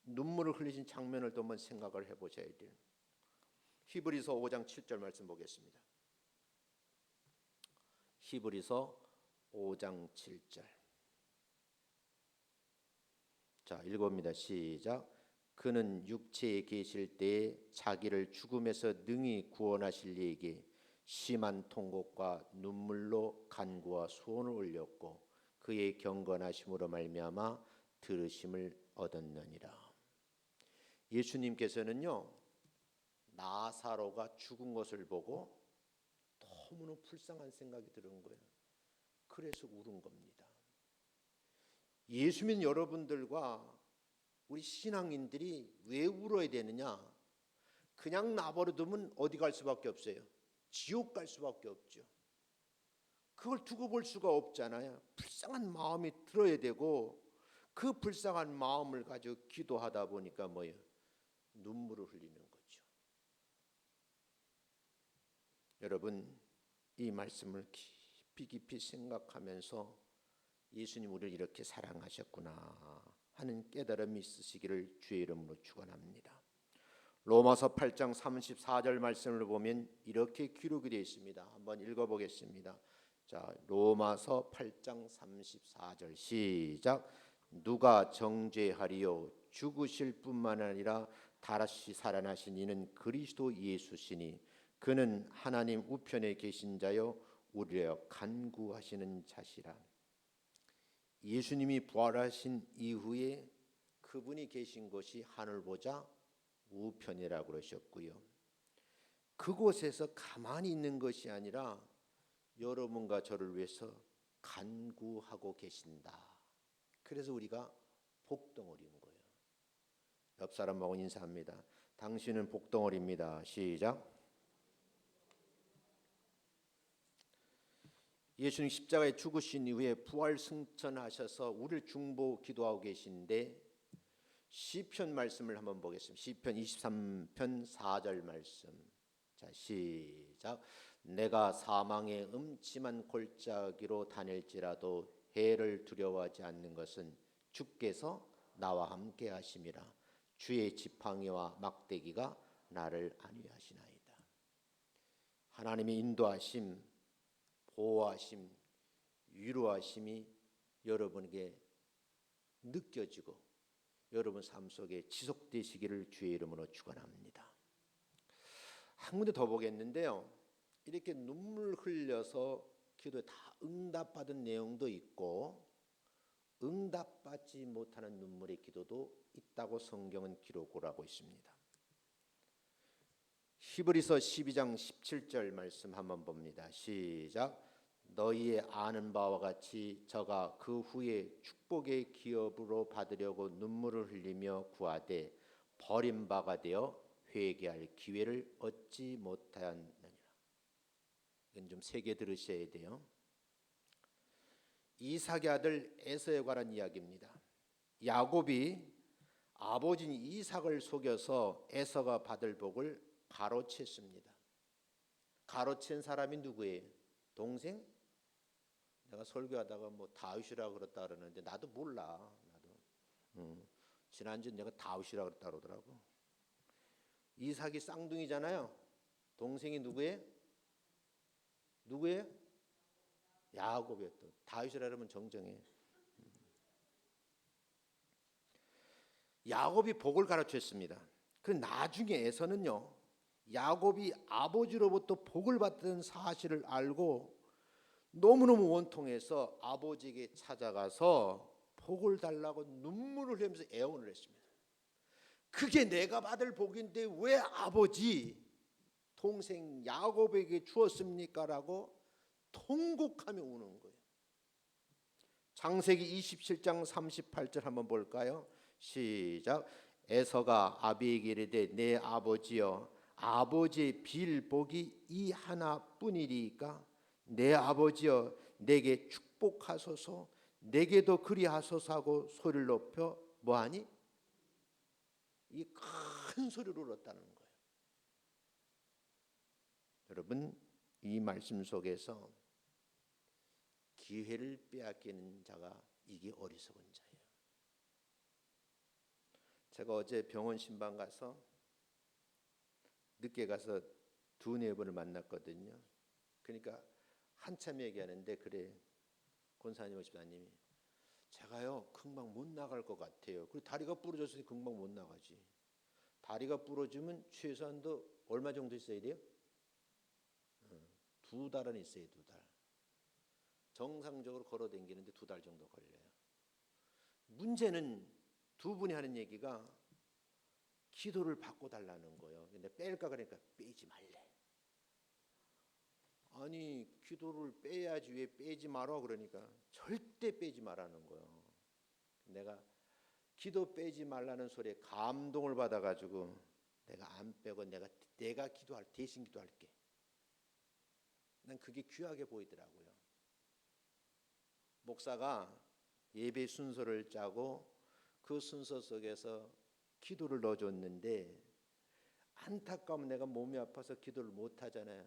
눈물을 흘리신 장면을 또 한번 생각을 해보셔야 돼요. 히브리서 5장 7절 말씀 보겠습니다. 히브리서 5장 7절. 자, 읽어봅니다. 시작. 그는 육체에 계실 때에 자기를 죽음에서 능히 구원하실 이에게 심한 통곡과 눈물로 간구와 소원을 올렸고 그의 경건하심으로 말미암아 들으심을 얻었느니라. 예수님께서는요, 나사로가 죽은 것을 보고 너무나 불쌍한 생각이 드는 거예요. 그래서 울은 겁니다. 예수 믿는 여러분들과 우리 신앙인들이 왜 울어야 되느냐? 그냥 나버려두면 어디 갈 수밖에 없어요. 지옥 갈 수밖에 없죠. 그걸 두고 볼 수가 없잖아요. 불쌍한 마음이 들어야 되고 그 불쌍한 마음을 가지고 기도하다 보니까 뭐예요? 눈물을 흘리는 거죠. 여러분, 이 말씀을 깊이 생각하면서 예수님 우리를 이렇게 사랑하셨구나 하는 깨달음이 있으시기를 주의 이름으로 축원합니다. 로마서 8장 34절 말씀을 보면 이렇게 기록이 되어 있습니다. 한번 읽어보겠습니다. 자, 로마서 8장 34절 시작. 누가 정죄하리요? 죽으실 뿐만 아니라 다시 살아나신 이는 그리스도 예수시니 그는 하나님 우편에 계신 자요 우리여 간구하시는 자시라. 예수님이 부활하신 이후에 그분이 계신 곳이 하늘 보좌 우편이라고 그러셨고요. 그곳에서 가만히 있는 것이 아니라 여러분과 저를 위해서 간구하고 계신다. 그래서 우리가 복덩어리인 거예요. 옆 사람하고 인사합니다. 당신은 복덩어리입니다. 시작. 예수님 십자가에 죽으신 이후에 부활 승천하셔서 우리를 중보 기도하고 계신데 시편 말씀을 한번 보겠습니다. 시편 23편 4절 말씀. 자, 시작. 내가 사망의 음침한 골짜기로 다닐지라도 해를 두려워하지 않는 것은 주께서 나와 함께 하심이라. 주의 지팡이와 막대기가 나를 안위하시나이다. 하나님의 인도하심, 보호하심, 위로하심이 여러분에게 느껴지고 여러분 삶 속에 지속되시기를 주의 이름으로 축원합니다. 한 군데 더 보겠는데요. 이렇게 눈물 흘려서 기도에 다 응답받은 내용도 있고 응답받지 못하는 눈물의 기도도 있다고 성경은 기록을 하고 있습니다. 히브리서 12장 17절 말씀 한번 봅니다. 시작. 너희의 아는 바와 같이 저가 그 후에 축복의 기업으로 받으려고 눈물을 흘리며 구하되 버림바가 되어 회개할 기회를 얻지 못하였느니라. 이건 좀 세게 들으셔야 돼요. 이삭의 아들 에서에 관한 이야기입니다. 야곱이 아버지인 이삭을 속여서 에서가 받을 복을 가로챘습니다. 가로챈 사람이 누구예요? 동생? 내가 설교하다가 뭐 다윗이라 그랬다 그러는데 나도 몰라. 지난주에 내가 다윗이라 그랬다 그러더라고. 이삭이 쌍둥이잖아요. 동생이 누구예요? 누구예요? 야곱이었던. 다윗이라 그러면 정정해. 야곱이 복을 가르쳤습니다. 그 나중에에서는요, 야곱이 아버지로부터 복을 받던 사실을 알고 너무너무 원통해서 아버지에게 찾아가서 복을 달라고 눈물을 흘리면서 애원을 했습니다. 그게 내가 받을 복인데 왜 아버지 동생 야곱에게 주었습니까? 라고 통곡하며 우는 거예요. 창세기 27장 38절 한번 볼까요? 시작. 에서가 아비에게 이르되 내 아버지여 아버지의 빌 복이 이 하나뿐이리까 내 아버지여 내게 축복하소서 내게도 그리하소서 하고 소리를 높여 뭐하니? 이 큰 소리로 울었다는 거예요. 여러분 이 말씀 속에서 기회를 빼앗기는 자가 이게 어리석은 자예요. 제가 어제 병원 신방 가서 늦게 가서 두네 분을 만났거든요. 그러니까 한참 얘기하는데 그래 권사님 집사님이 제가요 금방 못 나갈 것 같아요. 그리고 다리가 부러졌으니 금방 못 나가지. 다리가 부러지면 최소한도 얼마 정도 있어야 돼요? 2달은 있어요. 2달. 정상적으로 걸어 다니는데 2달 정도 걸려요. 문제는 두 분이 하는 얘기가 기도를 받고 달라는 거예요. 근데 뺄까 그러니까 빼지 말래. 아니 기도를 빼야지 왜 빼지 마라 그러니까 절대 빼지 말라는 거예요. 내가 기도 빼지 말라는 소리에 감동을 받아가지고 내가 안 빼고 내가 기도할 대신 기도할게. 난 그게 귀하게 보이더라고요. 목사가 예배 순서를 짜고 그 순서 속에서 기도를 넣어줬는데 안타까우면 내가 몸이 아파서 기도를 못 하잖아요.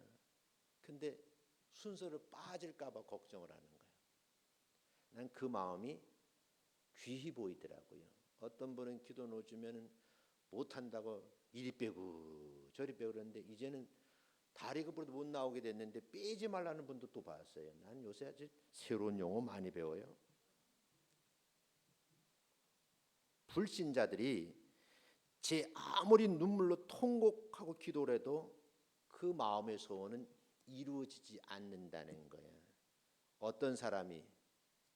근데 순서를 빠질까 봐 걱정을 하는 거예요. 난 그 마음이 귀히 보이더라고요. 어떤 분은 기도 넣어주면 못 한다고 이리 빼고 저리 빼고 그러는데 이제는 다리가 부러도 못 나오게 됐는데 빼지 말라는 분도 또 봤어요. 난 요새 아주 새로운 용어 많이 배워요. 불신자들이 제 아무리 눈물로 통곡하고 기도를 해도 그 마음의 소원은 이루어지지 않는다는 거예요. 어떤 사람이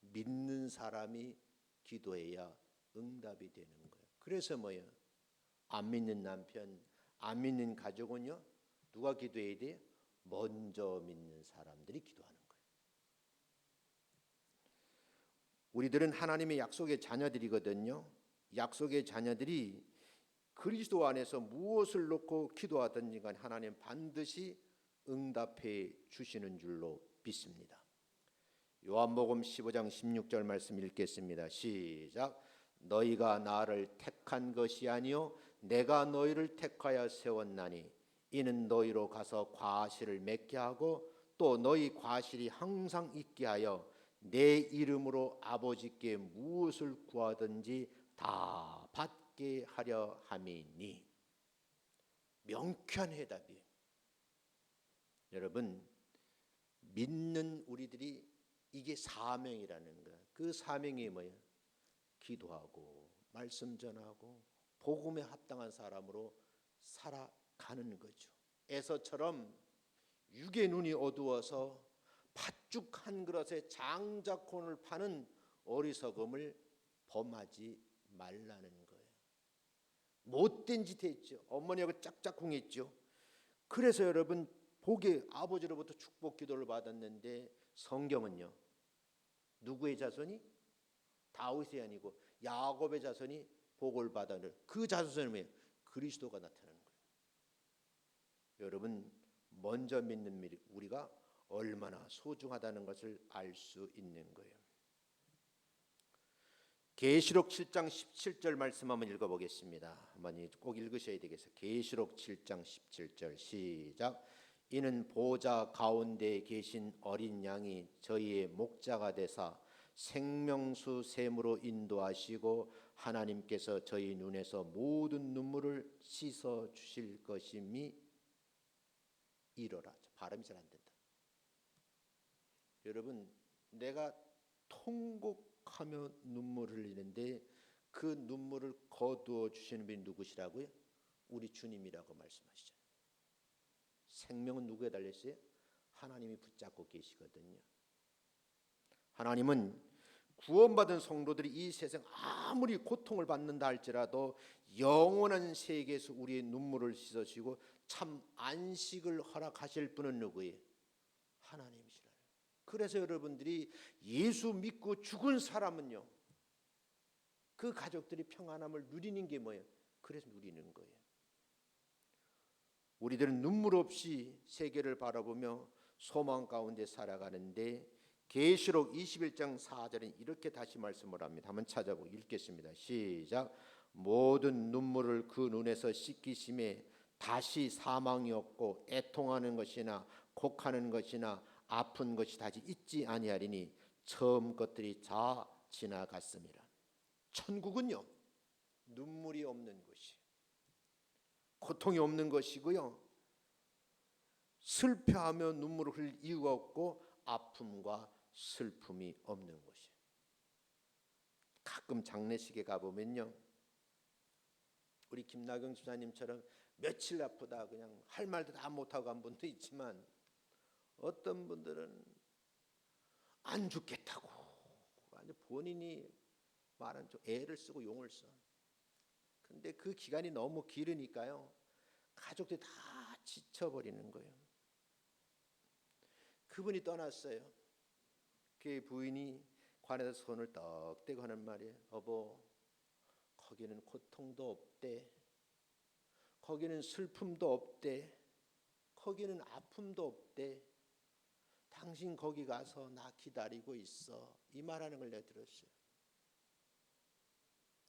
믿는 사람이 기도해야 응답이 되는 거예요. 그래서 뭐예요? 안 믿는 남편, 안 믿는 가족은요? 누가 기도해야 돼요? 먼저 믿는 사람들이 기도하는 거예요. 우리들은 하나님의 약속의 자녀들이거든요. 약속의 자녀들이 그리스도 안에서 무엇을 놓고 기도하든지 간 하나님 반드시 응답해 주시는 줄로 믿습니다. 요한복음 15장 16절 말씀 읽겠습니다. 시작. 너희가 나를 택한 것이 아니요 내가 너희를 택하여 세웠나니 이는 너희로 가서 과실을 맺게 하고 또 너희 과실이 항상 있게 하여 내 이름으로 아버지께 무엇을 구하든지 다 받게 하려 함이니. 명쾌한 해답이에요. 여러분 믿는 우리들이 이게 사명이라는 거야. 그 사명이 뭐예요? 기도하고 말씀 전하고 복음에 합당한 사람으로 살아가는 거죠. 에서처럼 육의 눈이 어두워서 팥죽 한 그릇에 장자권을 파는 어리석음을 범하지 말라는 거예요. 못된 짓 했죠. 어머니하고 짝짝꿍했죠. 그래서 여러분 복의 아버지로부터 축복 기도를 받았는데 성경은요, 누구의 자손이? 다윗이 아니고 야곱의 자손이 복을 받아는 그 자손은 뭐예요? 그리스도가 나타나는 거예요. 여러분 먼저 믿는 우리가 얼마나 소중하다는 것을 알 수 있는 거예요. 계시록 7장 17절 말씀 한번 읽어보겠습니다. 한번 꼭 읽으셔야 되겠어요. 계시록 7장 17절 시작. 이는 보좌 가운데 계신 어린 양이 저희의 목자가 되사 생명수 샘으로 인도하시고 하나님께서 저희 눈에서 모든 눈물을 씻어 주실 것임이 이러라. 발음이 잘 안 된다. 여러분 내가 통곡하며 눈물을 흘리는데 그 눈물을 거두어 주시는 분이 누구시라고요? 우리 주님이라고 말씀하시잖아요. 생명은 누구에 달렸어요? 하나님이 붙잡고 계시거든요. 하나님은 구원받은 성도들이 이 세상 아무리 고통을 받는다 할지라도 영원한 세계에서 우리의 눈물을 씻어주시고 참 안식을 허락하실 분은 누구예요? 하나님이시라요. 그래서 여러분들이 예수 믿고 죽은 사람은요, 그 가족들이 평안함을 누리는 게 뭐예요? 그래서 누리는 거예요. 우리들은 눈물 없이 세계를 바라보며 소망 가운데 살아가는데 계시록 21장 4절은 이렇게 다시 말씀을 합니다. 한번 찾아보고 읽겠습니다. 시작. 모든 눈물을 그 눈에서 씻기심에 다시 사망이 없고 애통하는 것이나 곡하는 것이나 아픈 것이 다시 있지 아니하리니 처음 것들이 다 지나갔습니다. 천국은요, 눈물이 없는 곳이, 고통이 없는 것이고요, 슬퍼하며 눈물을 흘릴 이유가 없고 아픔과 슬픔이 없는 곳이에요. 가끔 장례식에 가보면요, 우리 김나경 집사님처럼 며칠 아프다 그냥 할 말도 다 못하고 간 분도 있지만 어떤 분들은 안 죽겠다고 완전 본인이 말한 좀 애를 쓰고 용을 써. 근데 그 기간이 너무 길으니까요, 가족들이 다 지쳐버리는 거예요. 그분이 떠났어요. 그 부인이 관에서 손을 떡 떼고 하는 말이에요. 여보, 거기는 고통도 없대, 거기는 슬픔도 없대, 거기는 아픔도 없대. 당신 거기 가서 나 기다리고 있어. 이 말하는 걸 내가 들었어요.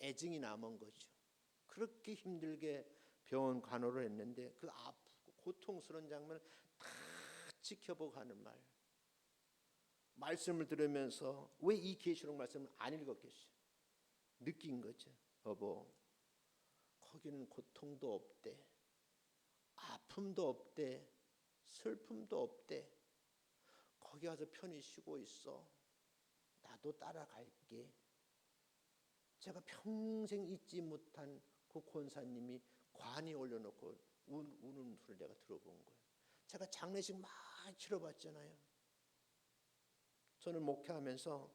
애증이 남은 거죠. 그렇게 힘들게 병원 간호를 했는데 그 아프고 고통스러운 장면을 다 지켜보고 하는 말씀을 들으면서 왜 이 계시록 말씀을 안 읽었겠어요? 느낀 거죠. 여보, 거기는 고통도 없대, 아픔도 없대, 슬픔도 없대. 거기 가서 편히 쉬고 있어. 나도 따라갈게. 제가 평생 잊지 못한 그 권사님이 관이 올려놓고 우는 소리를 내가 들어본 거예요. 제가 장례식 많이 치러봤잖아요. 저는 목회하면서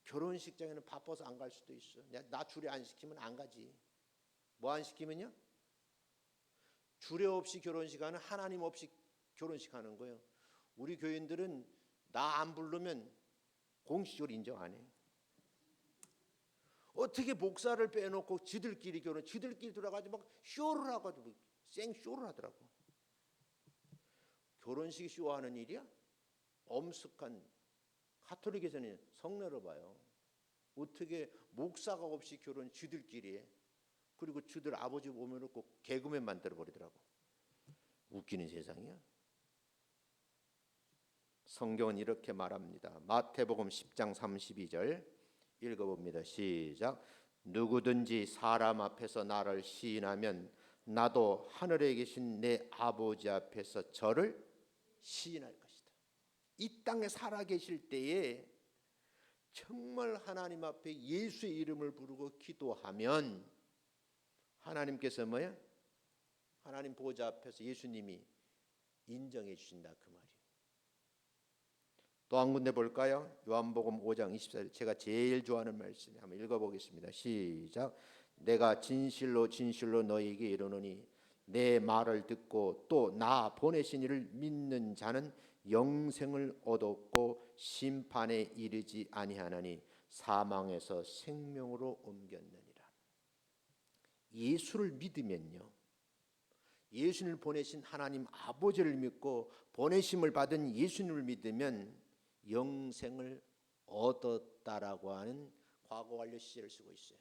결혼식장에는 바빠서 안 갈 수도 있어. 나 주례 안 시키면 안 가지. 뭐 안 시키면요? 주례 없이 결혼식 하는, 하나님 없이 결혼식 하는 거예요. 우리 교인들은 나 안 부르면 공식적으로 인정 안 해. 어떻게 목사를 빼놓고 지들끼리 지들끼리 들어가지고 막 쇼를 하고 생쇼를 하더라고. 결혼식 쇼하는 일이야? 엄숙한 가톨릭에서는 성례로 봐요. 어떻게 목사가 없이 결혼 지들끼리 해? 그리고 지들 아버지 오면 꼭 개그맨 만들어 버리더라고. 웃기는 세상이야. 성경은 이렇게 말합니다. 마태복음 10장 32절 읽어봅니다. 시작. 누구든지 사람 앞에서 나를 시인하면 나도 하늘에 계신 내 아버지 앞에서 저를 시인할 것이다. 이 땅에 살아 계실 때에 정말 하나님 앞에 예수의 이름을 부르고 기도하면 하나님께서 뭐야? 하나님 보좌 앞에서 예수님이 인정해 주신다 그 말이에요. 또 한 군데 볼까요? 요한복음 5장 24절 제가 제일 좋아하는 말씀 한번 읽어보겠습니다. 시작. 내가 진실로 진실로 너희에게 이르노니 내 말을 듣고 또 나 보내신 이를 믿는 자는 영생을 얻었고 심판에 이르지 아니하나니 사망에서 생명으로 옮겼느니라. 예수를 믿으면요, 예수님을 보내신 하나님 아버지를 믿고 보내심을 받은 예수님을 믿으면 영생을 얻었다라고 하는 과거 완료 시제를 쓰고 있어요.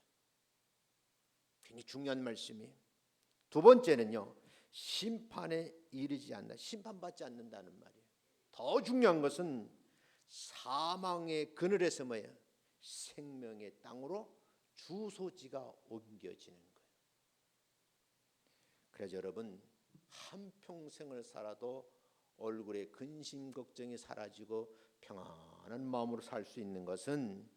굉장히 중요한 말씀이에요. 두 번째는요, 심판에 이르지 않는다. 심판받지 않는다는 말이에요. 더 중요한 것은 사망의 그늘에서 뭐예요? 생명의 땅으로 주소지가 옮겨지는 거예요. 그래서 여러분 한평생을 살아도 얼굴에 근심 걱정이 사라지고 평안한 마음으로 살 수 있는 것은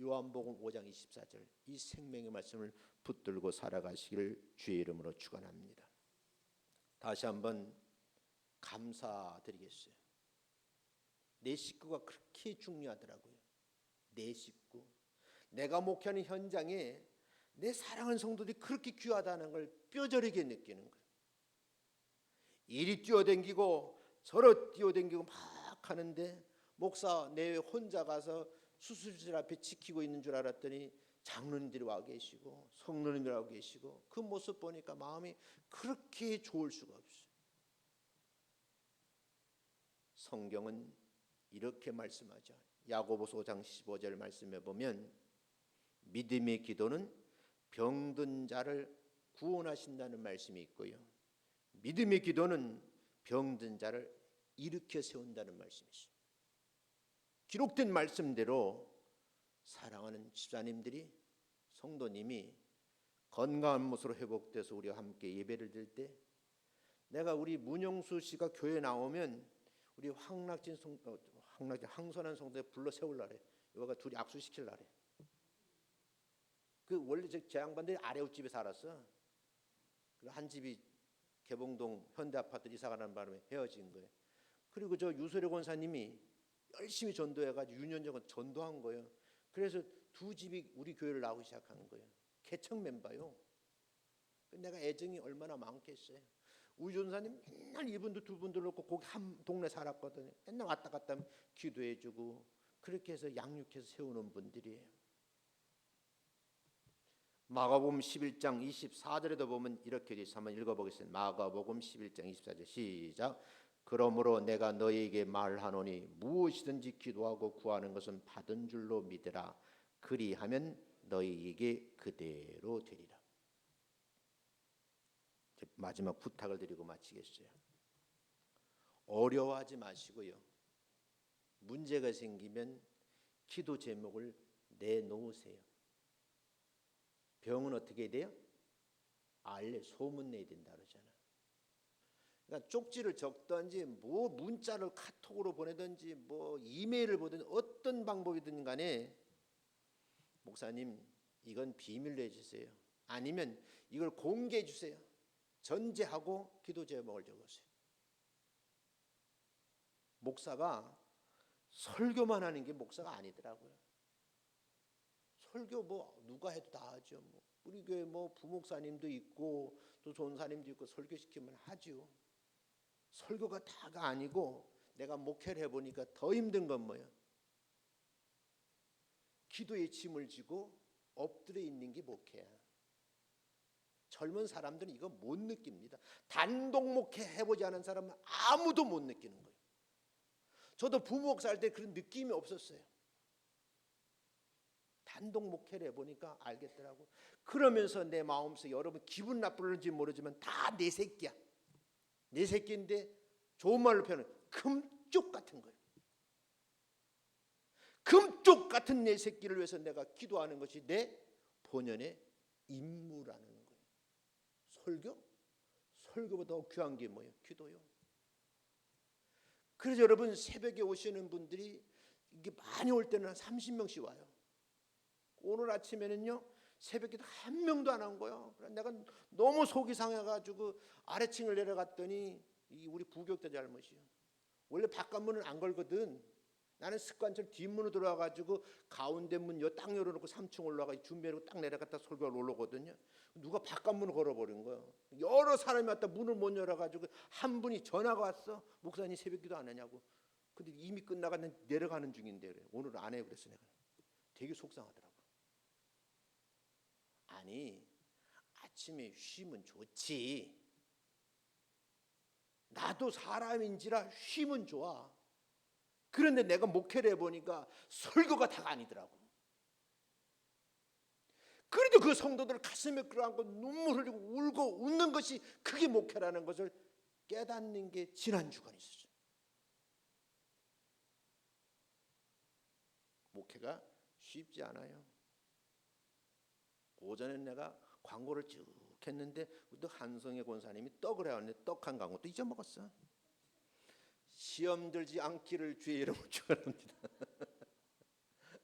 요한복음 5장 24절 이 생명의 말씀을 붙들고 살아가시기를 주의 이름으로 축원합니다. 다시 한번 감사드리겠어요. 내 식구가 그렇게 중요하더라고요. 내 식구, 내가 목회하는 현장에 내 사랑하는 성도들이 그렇게 귀하다는 걸 뼈저리게 느끼는 거예요. 이리 뛰어댕기고 저러 뛰어댕기고 막 하는데 목사 내 혼자 가서 수술실 앞에 지키고 있는 줄 알았더니 장로님들이 와 계시고 성도님들이 와 계시고 그 모습 보니까 마음이 그렇게 좋을 수가 없어요. 성경은 이렇게 말씀하죠. 야고보서 5장 15절 말씀해 보면 믿음의 기도는 병든 자를 구원하신다는 말씀이 있고요, 믿음의 기도는 병든 자를 일으켜 세운다는 말씀이 있어요. 기록된 말씀대로 사랑하는 집사님들이 성도님이 건강한 모습으로 회복돼서 우리와 함께 예배를 드릴 때 내가 우리 문영수 씨가 교회 나오면 우리 황선한 성도에 불러 세울라래. 여기가 둘이 악수시킬라래. 그 원래 제 양반들이 아래웃집에 살았어. 한 집이 개봉동 현대아파트 이사 가는 바람에 헤어진 거예요. 그리고 저 유소래 권사님이 열심히 전도해가지고 유년정은 전도한 거예요. 그래서 두 집이 우리 교회를 나오기 시작하는 거예요. 개척 멤버요. 내가 애정이 얼마나 많겠어요. 우리 전사님 맨날 이분도 두 분들 놓고 거기 한 동네 살았거든요. 맨날 왔다 갔다 하면 기도해주고 그렇게 해서 양육해서 세우는 분들이에요. 마가복음 11장 24절에도 보면 이렇게 돼 있어요. 한번 읽어보겠습니다. 마가복음 11장 24절 시작. 그러므로 내가 너희에게 말하노니 무엇이든지 기도하고 구하는 것은 받은 줄로 믿으라. 그리하면 너희에게 그대로 되리라. 마지막 부탁을 드리고 마치겠어요. 어려워하지 마시고요, 문제가 생기면 기도 제목을 내놓으세요. 병은 어떻게 돼요? 알레 소문 내야 된다 그러잖아. 그러니까 쪽지를 적든지 뭐 문자를 카톡으로 보내든지 뭐 이메일을 보든지 어떤 방법이든 간에 목사님 이건 비밀로 해주세요. 아니면 이걸 공개해 주세요. 전제하고 기도 제목을 적으세요. 목사가 설교만 하는 게 목사가 아니더라고요. 설교 뭐 누가 해도 다 하죠. 뭐 우리 교회 뭐 부목사님도 있고 또 전사님도 있고 설교시키면 하죠. 설교가 다가 아니고 내가 목회를 해보니까 더 힘든 건 뭐예요? 기도에 짐을 지고 엎드려 있는 게 목회야. 젊은 사람들은 이거 못 느낍니다. 단독 목회 해보지 않은 사람은 아무도 못 느끼는 거예요. 저도 부목사 할 때 그런 느낌이 없었어요. 단독 목회를 해보니까 알겠더라고. 그러면서 내 마음속에 여러분 기분 나쁠지 모르지만 다 내 새끼야. 내 새끼인데 좋은 말로 표현은 금쪽 같은 거예요. 금쪽 같은 내 새끼를 위해서 내가 기도하는 것이 내 본연의 임무라는 거예요. 설교? 설교보다 더 귀한 게 뭐예요? 기도요. 그래서 여러분 새벽에 오시는 분들이 이게 많이 올 때는 한 30명씩 와요. 오늘 아침에는요 새벽에 한 명도 안 온 거예요. 그래서 내가 너무 속이 상해가지고 아래층을 내려갔더니 이 우리 부교육자 잘못이에요. 원래 바깥문은 안 걸거든. 나는 습관처럼 뒷문으로 들어와가지고 가운데 문 딱 열어놓고 3층 올라가 준비하고 딱 내려갔다 설교를 올라오거든요. 누가 바깥문을 걸어버린 거예요. 여러 사람이 왔다 문을 못 열어가지고 한 분이 전화가 왔어. 목사님 새벽기도 안 하냐고. 근데 이미 끝나가는 내려가는 중인데 그래. 오늘은 안 해요. 그래서 내가 되게 속상하더라고. 아니 아침에 쉬면 좋지. 나도 사람인지라 쉬면 좋아. 그런데 내가 목회를 해보니까 설교가 다가 아니더라고. 그래도 그 성도들 가슴에 끌어안고 눈물 흘리고 울고 웃는 것이 그게 목회라는 것을 깨닫는 게 지난 주간이 있었죠. 목회가 쉽지 않아요. 오전에 내가 광고를 쭉 했는데 또 한성의 권사님이 떡을 해왔는데 떡 한 광고 또 잊어먹었어. 시험 들지 않기를 주의 이름으로 축원합니다.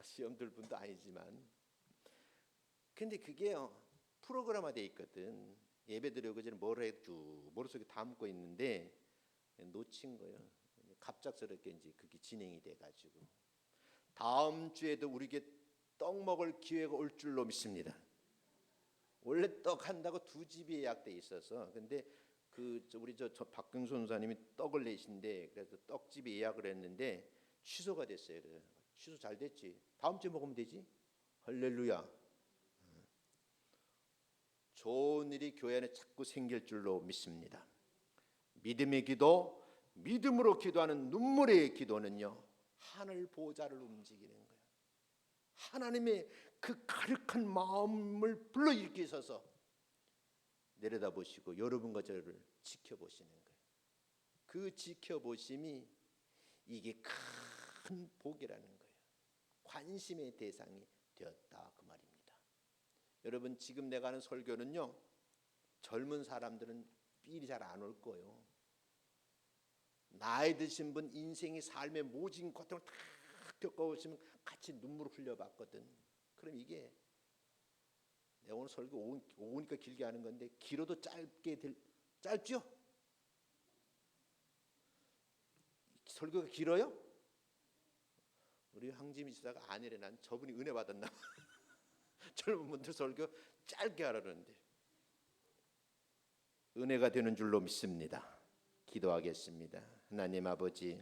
시험 들 분도 아니지만 근데 그게요 프로그램화되어 있거든. 예배 드리고 전에 뭘 해도 쭉 머릿속에 담고 있는데 놓친 거예요. 갑작스럽게 이제 그게 진행이 돼가지고 다음 주에도 우리에게 떡 먹을 기회가 올 줄로 믿습니다. 원래 떡 한다고 2집이 예약돼 있어서 근데 우리 저 박경수 선사님이 떡을 내신데 그래서 떡집에 예약을 했는데 취소가 됐어요. 그래서 취소 잘 됐지. 다음 주에 먹으면 되지. 할렐루야. 좋은 일이 교회 안에 자꾸 생길 줄로 믿습니다. 믿음의 기도, 믿음으로 기도하는 눈물의 기도는요 하늘 보좌를 움직이는 거예요. 하나님의 그 가득한 마음을 불러일으키셔서 내려다보시고 여러분과 저를 지켜보시는 거예요. 그 지켜보심이 이게 큰 복이라는 거예요. 관심의 대상이 되었다 그 말입니다. 여러분 지금 내가 하는 설교는요 젊은 사람들은 삘이 잘 안 올 거예요. 나이 드신 분 인생의 삶의 모진 고통을 다 겪어보시면 같이 눈물을 흘려봤거든. 그럼 이게 내가 오늘 설교 오니까 길게 하는 건데 길어도 짧죠? 설교가 길어요? 우리 황지미 지사가 아니래. 난 저분이 은혜 받았나 봐. 젊은 분들 설교 짧게 하라는데 은혜가 되는 줄로 믿습니다. 기도하겠습니다. 하나님 아버지